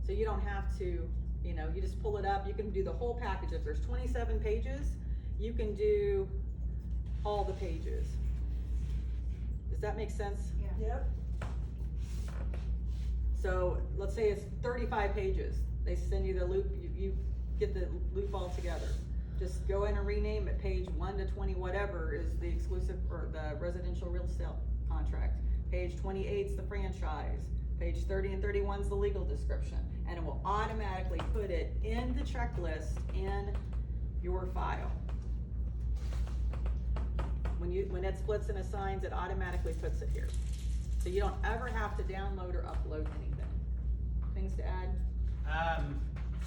So you don't have to, you know, you just pull it up, you can do the whole package. If there's 27 pages, you can do all the pages. Does that make sense? Yep. So let's say it's 35 pages. They send you the loop, you get the loop all together. Just go in and rename it, page 1 to 20, whatever is the exclusive or the residential real estate contract. Page 28 is the franchise. Page 30 and 31 is the legal description. And it will automatically put it in the checklist in your file. When it splits and assigns, it automatically puts it here. So you don't ever have to download or upload anything. Things to add?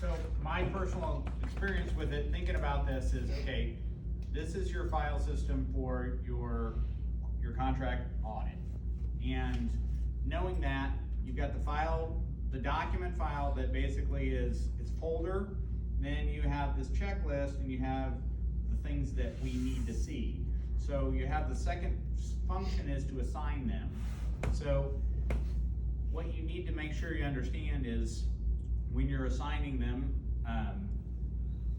So my personal experience with it, thinking about this is, okay, this is your file system for your contract audit. And knowing that, you've got the document file that basically is its folder, then you have this checklist and you have the things that we need to see. So you have the second function is to assign them. So what you need to make sure you understand is when you're assigning them,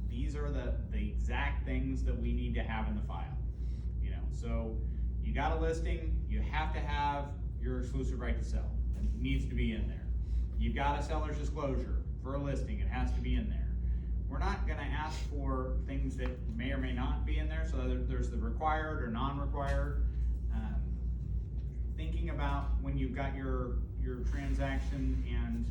these are the exact things that we need to have in the file. You know, so you got a listing, you have to have your exclusive right to sell. It needs to be in there. You've got a seller's disclosure for a listing, it has to be in there. We're not gonna ask for things that may or may not be in there, so there's the required or non-required. Thinking about when you've got your transaction and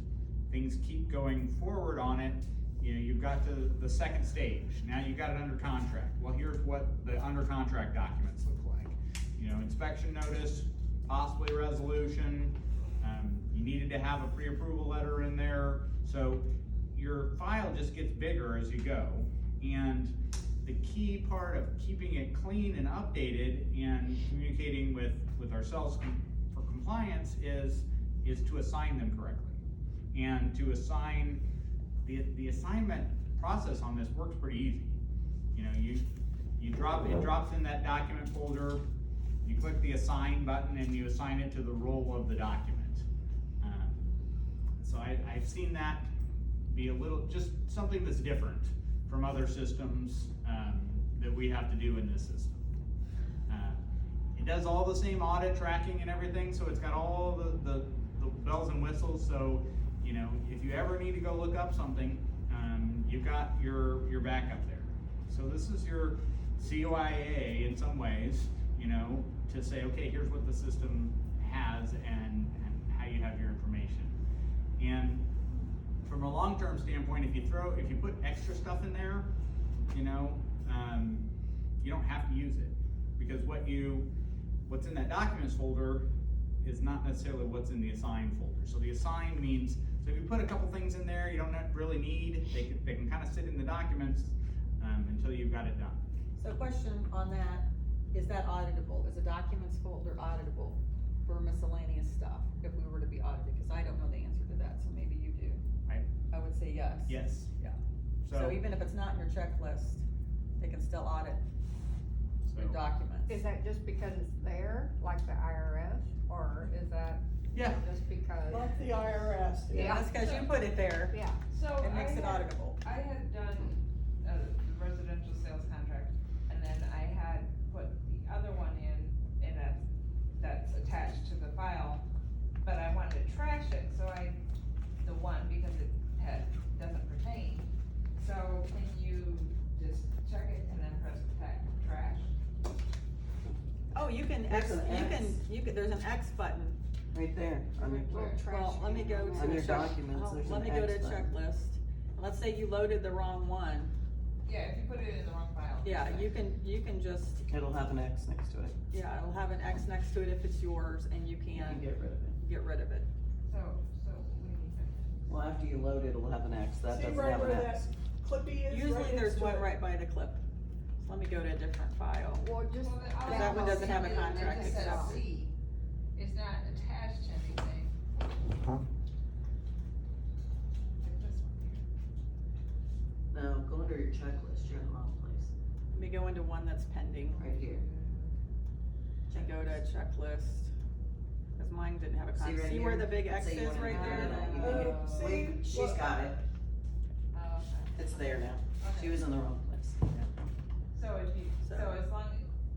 things keep going forward on it, you know, you've got to the second stage. Now you've got it under contract. Well, here's what the under contract documents look like. You know, inspection notice, possibly resolution. You needed to have a pre-approval letter in there. So your file just gets bigger as you go. And the key part of keeping it clean and updated and communicating with ourselves for compliance is to assign them correctly. And to assign, the assignment process on this works pretty easy. You know, it drops in that document folder, you click the assign button and you assign it to the role of the document. So I've seen that be a little, just something that's different from other systems that we have to do in this system. It does all the same audit tracking and everything, so it's got all the bells and whistles, so you know, if you ever need to go look up something, you've got your backup there. So this is your COIA in some ways, you know, to say, okay, here's what the system has and how you have your information. And from a long-term standpoint, if you put extra stuff in there, you know, you don't have to use it, because what's in that documents folder is not necessarily what's in the assigned folder. So the assigned means, so if you put a couple things in there you don't really need, they can kind of sit in the documents until you've got it done. So question on that, is that auditable? Is a documents folder auditable for miscellaneous stuff if we were to be audited? Because I don't know the answer to that, so maybe you do. I would say yes. Yes. Yeah. So even if it's not in your checklist, they can still audit your documents. Is that just because it's there, like the IRS, or is that Yeah. just because? Like the IRS. Yeah, that's because you put it there. Yeah. So It makes it auditable. I had done a residential sales contract, and then I had put the other one in that's attached to the file, but I wanted to trash it, so I you can There's X, an X. there's an X button. Right there, on your, Little trash Well, let me can go on to there. on your the check- documents, oh, there's let an me go to X button. checklist. Let's say you loaded the wrong one. Yeah, if you put it in the wrong file. Yeah, you can just, It'll have an X next to it. yeah, it'll have an X next to it if it's yours, and you You can can get rid of it. get rid of it. So, what do you need? Well, after you load it, it'll have an X, that See doesn't right have an where X. that clippy is? Usually right there's next to one it. right by the clip. So let me go to a different file. Well, just. Well, then, Cause that one doesn't have a contract It says accepted. C. It's not attached to anything. Huh? Like this one here. No, go under your checklist, you're in the wrong place, Let me go into one that's pending right here. and go to checklist. Cause mine didn't have a See contract. right See where here? the big X Say you is wanna right get rid of there? that, you can get- See, She's look. got it, Oh, okay. it's there now, she Okay. was in the wrong place. So if you, So- so as long,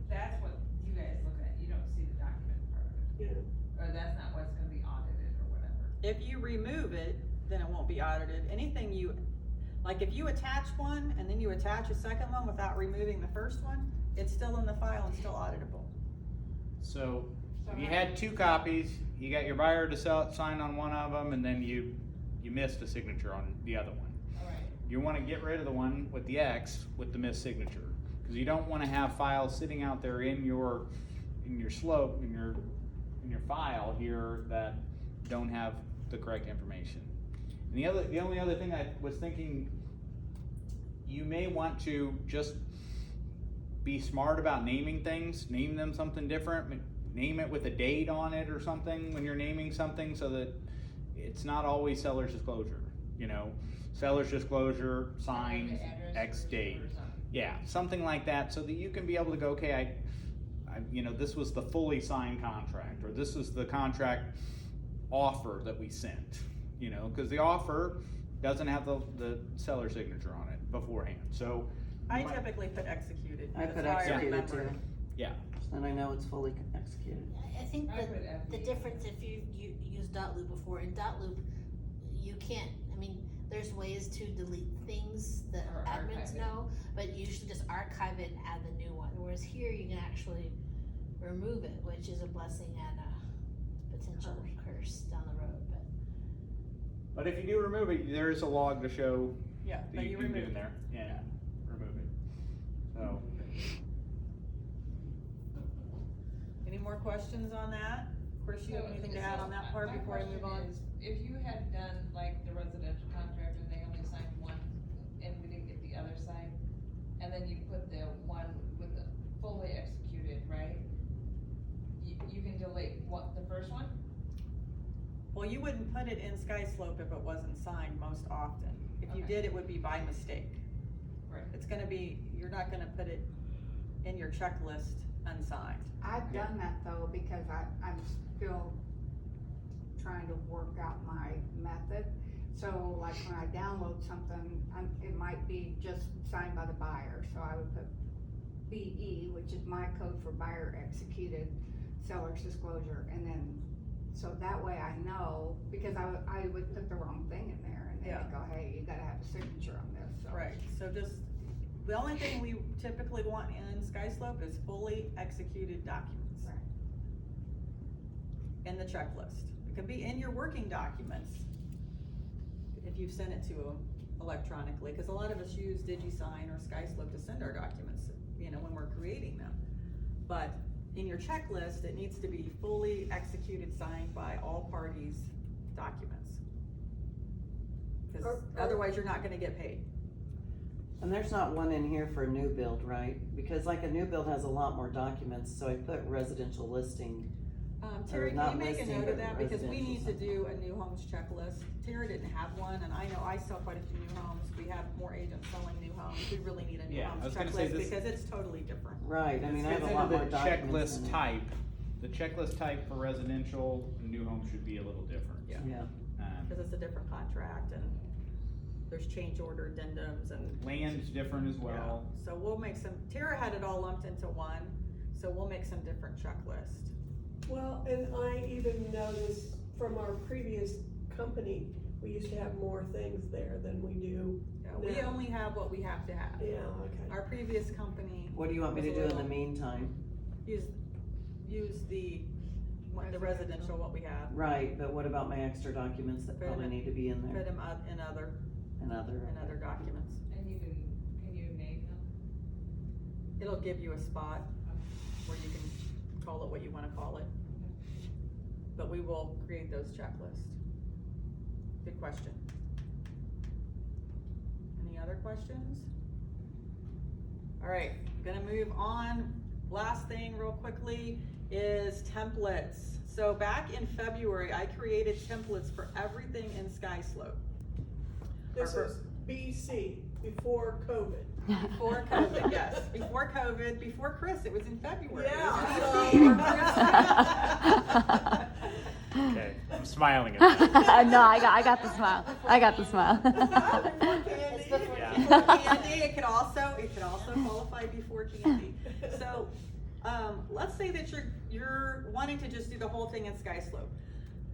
that's what you guys look at, you don't see the document part of it, Yeah. or that's not what's gonna be audited or whatever. If you remove it, then it won't be audited. Anything you, like if you attach one and then you attach a second one without removing the first one, it's still in the file and still auditable. So, if you had two copies, you got your buyer to sign on one of them, and then you missed a signature on the other one. Alright, You wanna get rid of the one with the X with the missed signature, cause you don't wanna have files sitting out there in your slope, in your file here that don't have the correct information. And the only other thing I was thinking, you may want to just be smart about naming things, name them something different, name it with a date on it or something when you're naming something, so that it's not always seller's disclosure, you know? Seller's disclosure, signed, Like the address X or date. something. Yeah, something like that, so that you can be able to go, okay, you know, this was the fully signed contract, or this is the contract offer that we sent, you know, cause the offer doesn't have the seller signature on it beforehand, so. I you might- typically put executed. I That's put how executed remember too, it. Yeah, then I know it's fully executed. I think I put the FD. difference, if you used dot loop before, in dot loop, you can't, I mean, there's ways to delete things that Or admins archive it. know, but you should just archive it and add the new one, whereas here you can actually remove it, which is a blessing and a potential curse down the road, but. but if you do remove it, there is a log to show Yeah, that but you you can do remove in it. there, yeah, remove it, so. Any more questions on that? Chris, you have anything to add on that part My before I move on? question is, if you had done like the residential contract and they only signed one and we didn't get the other side, and then you put the one with the fully executed, right? You can delete what, the first one? Well, you wouldn't put it in SkySlope if it wasn't signed most often. If you Okay. did, it would be by mistake. Right. It's gonna be, you're not gonna put it in your checklist unsigned. I've done that though, because I'm still trying to work out my method. So like when I download something, it might be just signed by the buyer, so I would put BE, which is my code for buyer executed seller's disclosure, and then, so that way I know, because I would put the wrong thing in there, and then Yeah. they go, hey, you gotta have a signature on this, so. Right, so just, the only thing we typically want in SkySlope is fully executed documents. Right. In the checklist. It could be in your working documents if you've sent it to them electronically, cause a lot of us use DigiSign or SkySlope to send our documents, you know, when we're creating them. But in your checklist, it needs to be fully executed, signed by all parties documents. Cause Or- otherwise you're not gonna get paid. And there's not one in here for a new build, right? Because like a new build has a lot more documents, so I put residential listing. Terry, can not you make a listing, note of but that, because we residential need to something. do a new homes checklist. Tara didn't have one, and I know I sell quite a few new homes, we have more agents selling new homes, we really need a new Yeah, I homes was gonna say checklist, this- because it's totally different. Right, I mean, I have It's a lot into more the documents checklist than- type, the checklist type for residential, and new home should be a little different. Yeah. Yeah, Cause it's a different contract, and there's change order addendums and. Land's different as well. Yeah. So we'll make some, Tara had it all lumped into one, so we'll make some different checklists. Well, and I even noticed from our previous company, we used to have more things there than we do. Yeah, we Yeah. only have what we have to have. Yeah, okay. Our previous company what do you want me to was a do in the little- meantime? use, use the residential, what we have. Right, but what about my extra documents that probably need to be in Put there? them up in other documents. And you can you name them? It'll give you a spot where you can call it what you wanna call it. But we will create those checklists. Good question. Any other questions? All right, gonna move on. Last thing real quickly is templates. So back in February, I created templates for everything in SkySlope. This is BC, before COVID. Before COVID, yes, before COVID, before Chris, it was in February. Yeah, Okay, I'm smiling at that. No, I got the smile. I got the smile. It's before Yeah. Before Candy, it could also qualify before Candy. So, let's say that you're wanting to just do the whole thing in SkySlope.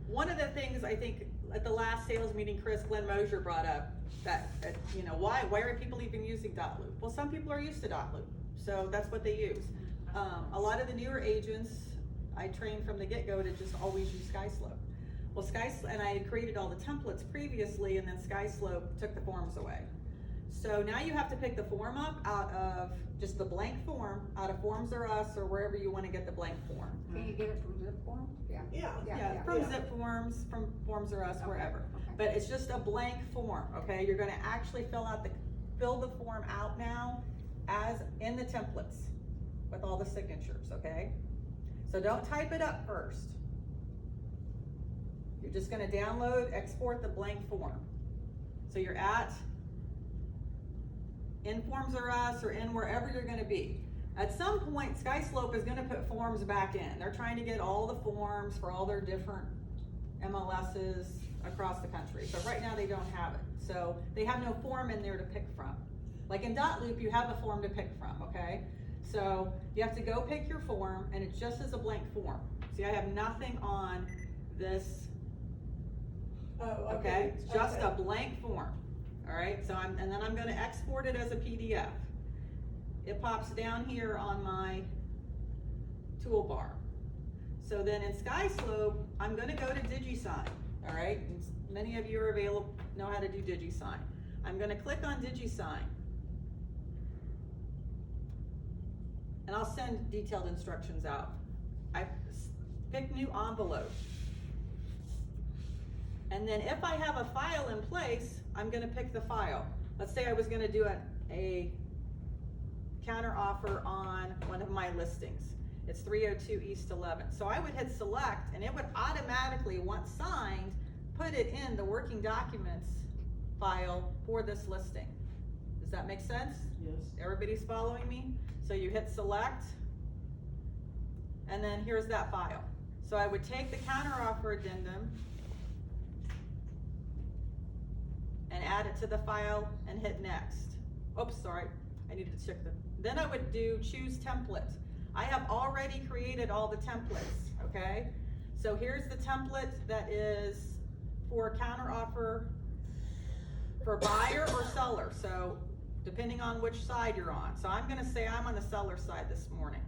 One of the things I think at the last sales meeting, Glenn Mosier brought up that, why are people even using .loop? Well, some people are used to .loop, so that's what they use. A lot of the newer agents, I trained from the get-go to just always use SkySlope. Well, and I had created all the templates previously, and then SkySlope took the forms away. So now you have to pick the form up out of just the blank form, out of Forms or Us, or wherever you want to get the blank form. Can you get it from zip form? Yeah. Yeah, from Zip Forms, from Forms or Us, wherever. Okay. But it's just a blank form, okay? You're gonna actually fill the form out now as in the templates with all the signatures, okay? So don't type it up first. You're just gonna download, export the blank form. So you're in Forms or Us or in wherever you're gonna be. At some point, SkySlope is gonna put forms back in. They're trying to get all the forms for all their different MLSs across the country. But right now they don't have it. So they have no form in there to pick from. Like in .loop, you have a form to pick from, okay? So you have to go pick your form, and it just is a blank form. See, I have nothing on this, Oh, okay? It's just okay. a blank form, all right? So and then I'm gonna export it as a PDF. It pops down here on my toolbar. So then in SkySlope, I'm gonna go to DigiSign, all right? And many of you are know how to do DigiSign. I'm gonna click on DigiSign. And I'll send detailed instructions out. I pick new envelope. And then if I have a file in place, I'm gonna pick the file. Let's say I was gonna do a counter offer on one of my listings. It's 302 East 11. So I would hit select, and it would automatically, once signed, put it in the working documents file for this listing. Does that make sense? Yes. Everybody's following me? So you hit select, and then here's that file. So I would take the counteroffer addendum and add it to the file and hit next. Oops, sorry, I needed to check then I would do choose template. I have already created all the templates, okay? So here's the template that is for counteroffer for buyer or seller. So depending on which side you're on. So I'm gonna say I'm on the seller side this morning.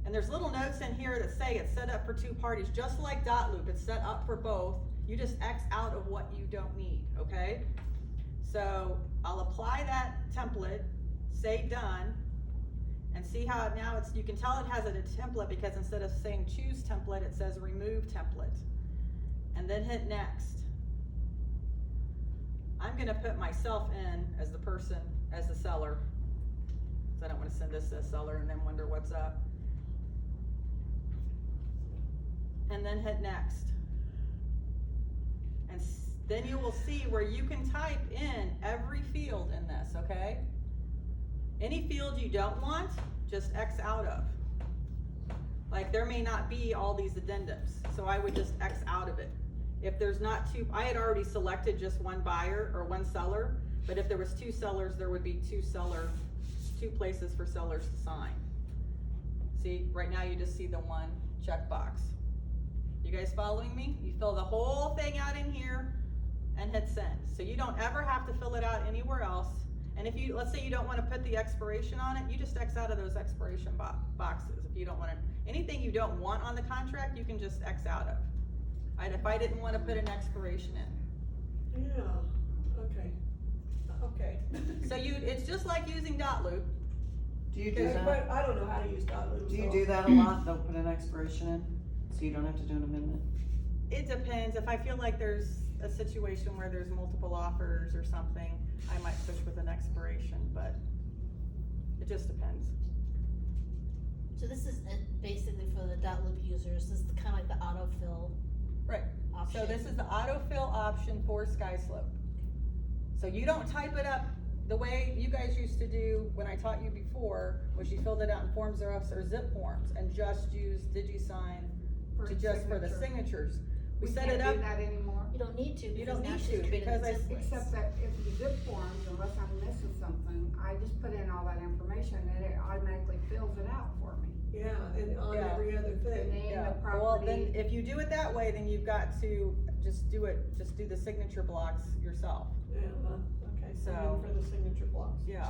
And there's little notes in here that say it's set up for two parties, just like .loop, it's set up for both. You just X out of what you don't need, okay? So I'll apply that template, say done, and see how now you can tell it has a template because instead of saying choose template, it says remove template. And then hit next. I'm gonna put myself in as the person, as the seller, because I don't want to send this to a seller and then wonder what's up. And then hit next. And then you will see where you can type in every field in this, okay? Any field you don't want, just X out of. Like there may not be all these addendums, so I would just X out of it. If there's not two, I had already selected just one buyer or one seller, but if there was two sellers, there would be two places for sellers to sign. See, right now you just see the one checkbox. You guys following me? You fill the whole thing out in here and hit send. So you don't ever have to fill it out anywhere else. And if you, let's say you don't wanna put the expiration on it, you just X out of those expiration boxes. If you don't wanna, anything you don't want on the contract, you can just X out of. If I didn't wanna put an expiration in. Yeah, okay. So it's just like using dot loop. Do you do that? But I don't know how to use dot loop. Do you so- do that a lot? Don't put an expiration in, so you don't have to do an amendment? It depends. If I feel like there's a situation where there's multiple offers or something, I might push with an expiration, but it just depends. So this is basically for the dot loop users, this is kinda like the autofill Right. option. So this is the autofill option for SkySlope. So you don't type it up the way you guys used to do when I taught you before, was you filled it out in Forms or zip forms and just use DigiSign For for the signatures. We set can't it up. do that anymore, You don't need to, You because don't now need she's to, created because the I- templates. except that if you zip forms, unless I'm missing something, I just put in all that information and it automatically fills it out for me. Yeah, and on Yeah. every other The thing. name, Yeah, the well, then, property. if you do it that way, then you've got to just do the signature blocks yourself. Yeah, okay, so So- then for the signature blocks. Yeah.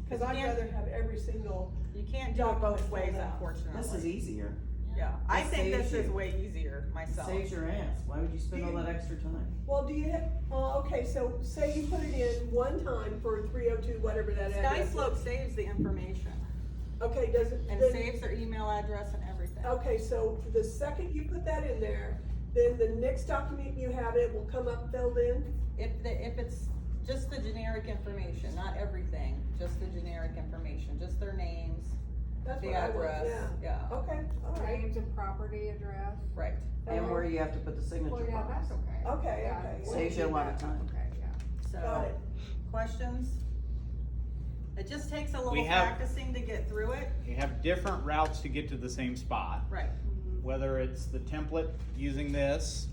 Cause I'd rather have every single, You can't do it both Document ways, filled out. unfortunately. This is easier. Yeah, I This think this saves is you. way easier myself. Saves your ass. Why would you spend all that extra time? well, do you have, okay, so say you put it in one time for 302, whatever that address is. SkySlope saves the information Okay, does it? and then- saves their email address and everything. Okay, so the second you put that in there, then the next document you have, it will come up filled in? If it's just the generic information, not everything, just the generic information, just their names, That's the what I want, address, yeah. yeah, Okay, alright, Names and property address. right. And where you have to put the signature Well, yeah, box. that's okay. Okay, Yeah, okay. we'll Saves you a do lot of that. time. Okay, yeah. got So, it. questions? It just takes a We little have- practicing to get through it. You have different routes to get to the same spot, Right. whether it's the template using this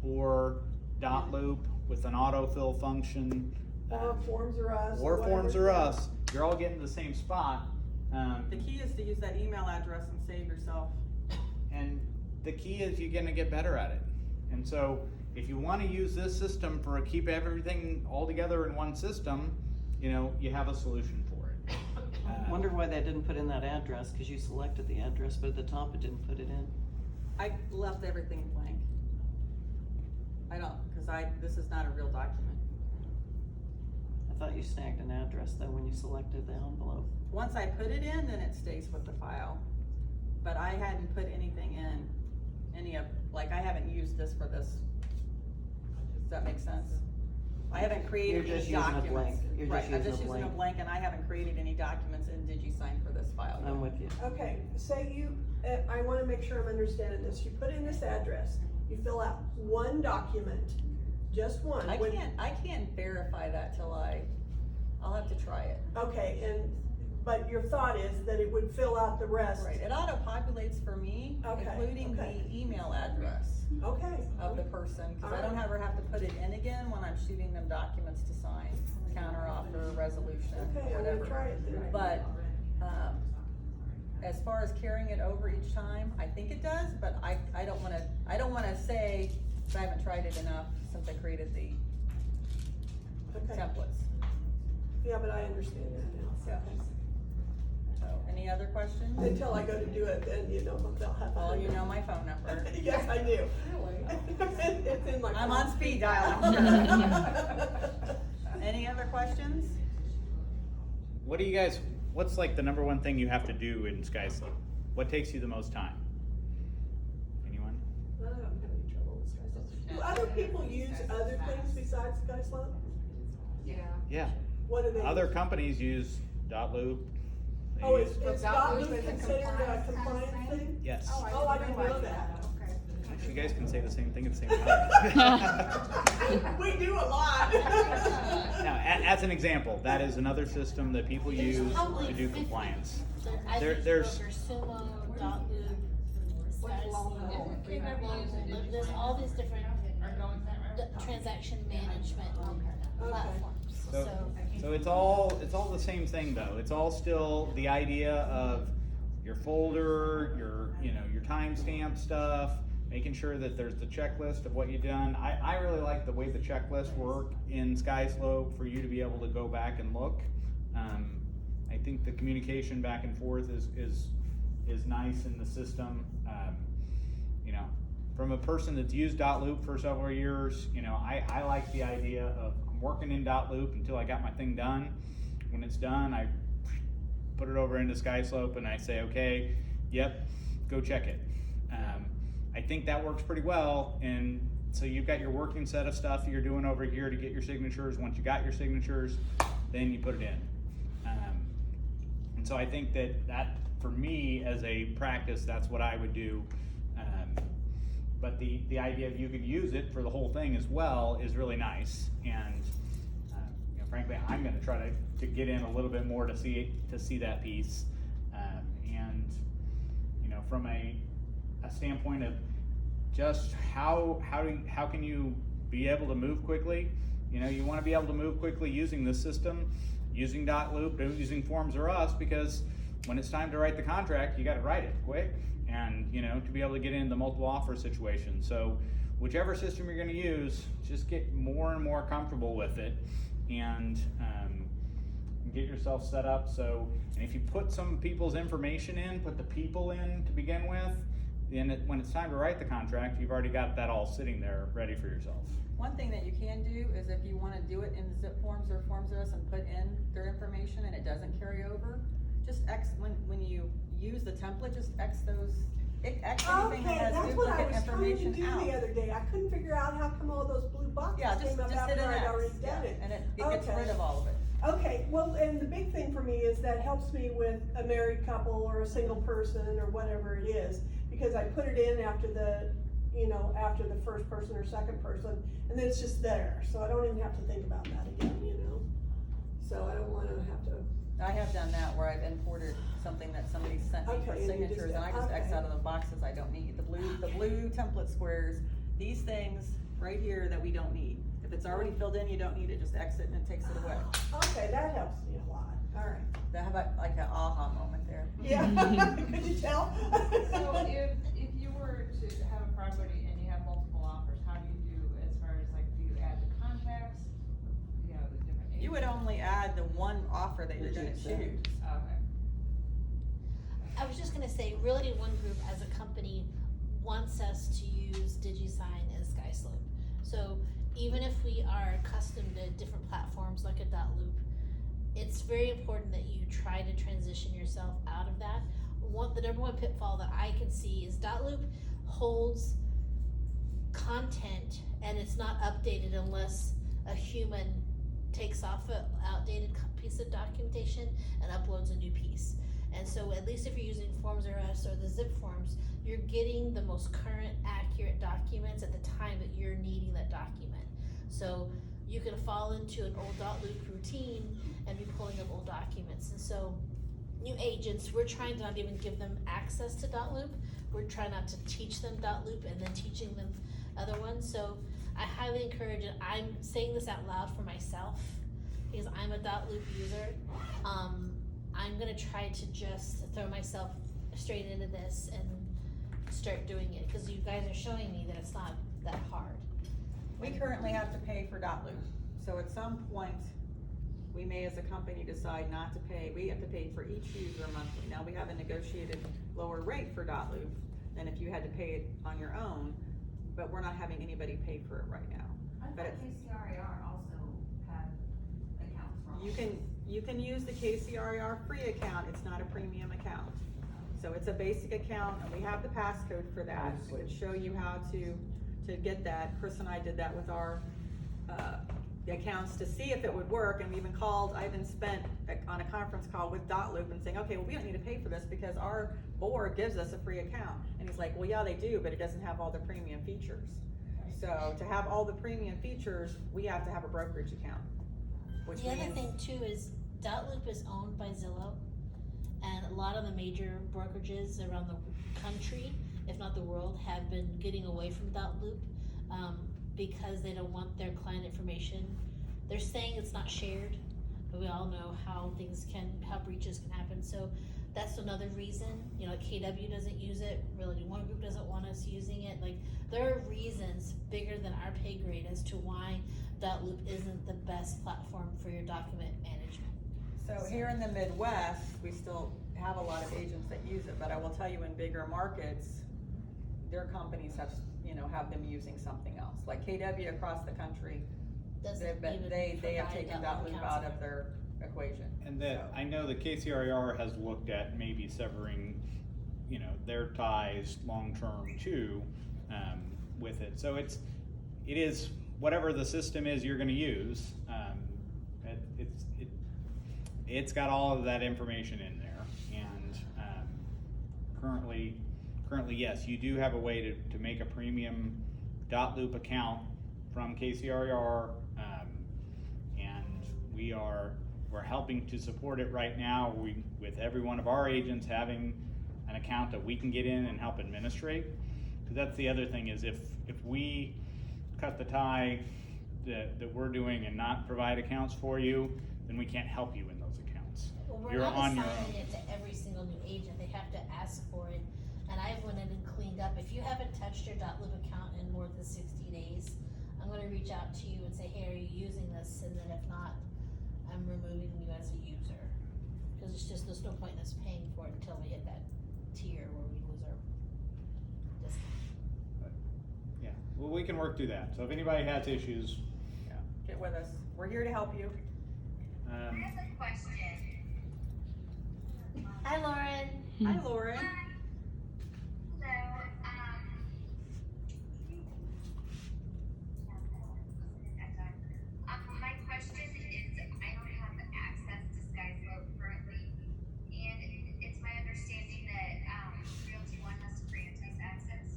or dot loop with an autofill function. Or Forms or Us. Or whatever. Forms or Us, you're all getting to the same spot. The key is to use that email address and save yourself. And the key is you're gonna get better at it. And so if you wanna use this system for keep everything all together in one system, you know, you have a solution for it. I wonder why they didn't put in that address, cause you selected the address, but at the top it didn't put it in. I left everything blank. I don't, cause this is not a real document. I thought you snagged an address though when you selected the envelope. Once I put it in, then it stays with the file. But I hadn't put anything in, I haven't used this for this. Does that make sense? I haven't created You're any just using a documents. blank. You're just Right, I'm using just a using a blank. blank and I haven't created any documents in DigiSign for this file. I'm with you. Okay, say you, I wanna make sure I'm understanding this, you put in this address, you fill out one document, just one. I When- can't verify that till I'll have to try it. Okay, but your thought is that it would fill out the rest? Right, it auto-populates for me, Okay, including okay. the email address Okay. of the person, cause I don't ever have to put it in again when I'm shooting them documents to sign, counteroffer, resolution, Okay, I'm whatever. gonna try it then. But, as far as carrying it over each time, I think it does, but I don't wanna say, 'cause I haven't tried it enough since I created the Okay, templates. yeah, but I understand that now. Yeah. So, any other questions? Until I go to do it, then you know, they'll have. Well, you know my phone number. Yes, I do. It's in my. I'm phone. on speed dial, I'm sure. Any other questions? What do you guys, what's like the number one thing you have to do in SkySlope? What takes you the most time? Anyone? I don't have any trouble with SkySlope. Do other people use other things besides SkySlope? Yeah. Yeah, What do they? other use? companies use dot loop. They Oh, use- it's Dot not loop is a considered a compliance kind of compliance thing? thing? Yes. Oh, I didn't know realize that. Okay. Actually, you guys can say the same thing at the same time. We do a lot. Now, as an example, that is another system that people There's use probably to do 50. compliance. There's there's- Sumo, dot loop, What's long haul? there's all these different transaction management platforms, So it's all the same thing though. It's all still the idea of your folder, your timestamp stuff, making sure that there's the checklist of what you've done. I really like the way the checklists work in SkySlope for you to be able to go back and look. I think the communication back and forth is nice in the system. You know, from a person that's used .loop for several years, you know, I like the idea of I'm working in .loop until I got my thing done. When it's done, I put it over into SkySlope and I say, okay, yep, go check it. I think that works pretty well, and so you've got your working set of stuff you're doing over here to get your signatures. Once you got your signatures, then you put it in. And so I think that for me as a practice, that's what I would do. But the idea of you could use it for the whole thing as well is really nice. And you know, frankly, I'm going to try to get in a little bit more to see that piece. And you know, from a standpoint of just how can you be able to move quickly? You know, you want to be able to move quickly using this system, using .loop, using Forms or Us, because when it's time to write the contract, you got to write it quick, and you know, to be able to get into the multiple offer situation. So whichever system you're going to use, just get more and more comfortable with it, and get yourself set up. So, and if you put some people's information in, put the people in to begin with, then when it's time to write the contract, you've already got that all sitting there ready for yourself. One thing that you can do is if you wanna do it in zip forms or Forms of Us and put in their information and it doesn't carry over, just X, when you use the template, just X those, X anything Okay, that has that's what I duplicate was trying to information do out. the other day. I couldn't figure out how come all those blue boxes Yeah, just came up hit after an I'd X, already yeah, done it. and it gets Okay. rid of all of it. Okay, well, and the big thing for me is that helps me with a married couple or a single person or whatever it is, because I put it in after the, you know, after the first person or second person, and then it's just there, so I don't even have to think about that again, you know? So I don't wanna have to, I have done that where I've imported something that somebody sent me for Okay, and you just- signatures, and I just X okay. out of the boxes I don't need, the blue template squares, these things right here that we don't need. If it's already filled in, you don't need it, just exit and it takes it away. okay, that helps me a lot, alright. How about like an aha moment there? Yeah, could you tell? So if you were to have a property and you have multiple offers, how do you do as far as like, do you add the contacts? You know, the different agents? You would only add the one offer that you're gonna choose. Okay. I was just gonna say, Realty One Group as a company wants us to use DigiSign and SkySlope. So even if we are accustomed to different platforms like a .loop, it's very important that you try to transition yourself out of that. The number one pitfall that I can see is .loop holds content and it's not updated unless a human takes off an outdated piece of documentation and uploads a new piece. And so at least if you're using Forms or Us or the zip forms, you're getting the most current, accurate documents at the time that you're needing that document. So you can fall into an old .loop routine and be pulling up old documents. And so new agents, we're trying to not even give them access to .loop. We're trying not to teach them .loop and then teaching them other ones. So I highly encourage it. I'm saying this out loud for myself because I'm a .loop user. I'm gonna try to just throw myself straight into this and start doing it because you guys are showing me that it's not that hard. We currently have to pay for .loop, so at some point, we may as a company decide not to pay. We have to pay for each user monthly. Now, we have a negotiated lower rate for .loop than if you had to pay it on your own, but we're not having anybody pay for it right now. I But thought it's- KCRAR also had accounts for all. You can use the KCRAR free account, it's not a premium account. So it's a basic account, and we have the passcode for that, would show you how to get that. Chris and I did that with our, accounts to see if it would work, and we even called, I even spent on a conference call with .loop and saying, okay, well, we don't need to pay for this because our board gives us a free account. And he's like, well, yeah, they do, but it doesn't have all the premium features. So to have all the premium features, we have to have a brokerage account, which The other means. thing too is .loop is owned by Zillow, and a lot of the major brokerages around the country, if not the world, have been getting away from .loop because they don't want their client information. They're saying it's not shared, but we all know how breaches can happen. So that's another reason, you know, KW doesn't use it, Realty One Group doesn't want us using it, like, there are reasons bigger than our pay grade as to why Dotloop isn't the best platform for your document management. So here in the Midwest, we still have a lot of agents that use it, but I will tell you in bigger markets, their companies have, you know, have them using something else. Like KW across the country, Doesn't they even have provide taken Dotloop Dotloop out of counseling. their equation. And that, So- I know the KCRR has looked at maybe severing, you know, their ties long-term too, with it. So it is, whatever the system is you're gonna use, it's got all of that information in there. And, currently, yes, you do have a way to make a premium Dotloop account from KCRR, and we're helping to support it right now. With every one of our agents having an account that we can get in and help administrate. Cause that's the other thing is if we cut the tie that we're doing and not provide accounts for you, then we can't help you in those accounts. Well, we're You're not on your assigning own. it to every single new agent, they have to ask for it, and I went in and cleaned up, if you haven't touched your Dotloop account in more than 60 days, I'm gonna reach out to you and say, hey, are you using this, and then if not, I'm removing you as a user. Cause it's just, there's no point in us paying for it until we hit that tier where we lose our discount. Yeah, well, we can work through that. So if anybody has issues, Yeah, get with us. We're here to help you. I have a question. Hi, Lauren. Hi, Lauren. Hello, my question is, I don't have access to SkySlope currently, and it's my understanding that, Realty One has to grant us access.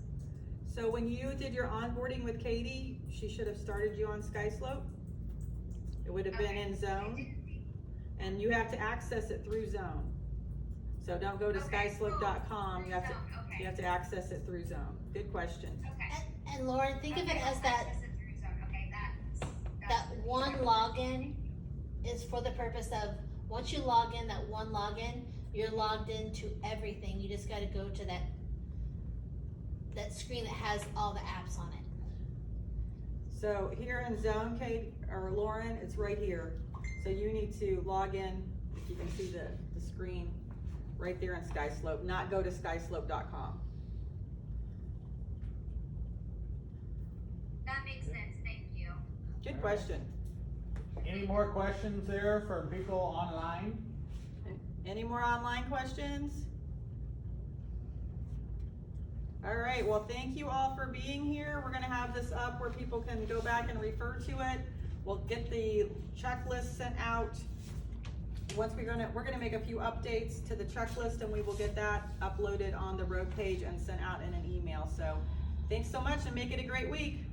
So when you did your onboarding with Katie, she should have started you on SkySlope. It would have been in Zone, and you have to access it through Zone. So don't go to skyslope.com, you have to access it through Zone. Good question. Okay. And Lauren, think of it as that, Access it through Zone, okay, that one login is for the purpose of, once you log in, that one login, you're logged into everything, you just gotta go to that screen that has all the apps on it. So here in Zone, Kate, or Lauren, it's right here. So you need to log in, if you can see the screen, right there in SkySlope, not go to skyslope.com. that makes sense, thank you. Good question. any more questions there from people online? Any more online questions? All right, well, thank you all for being here. We're gonna have this up where people can go back and refer to it. We'll get the checklist sent out. Once we're gonna make a few updates to the checklist, and we will get that uploaded on the ROG page and sent out in an email. So thanks so much, and make it a great week.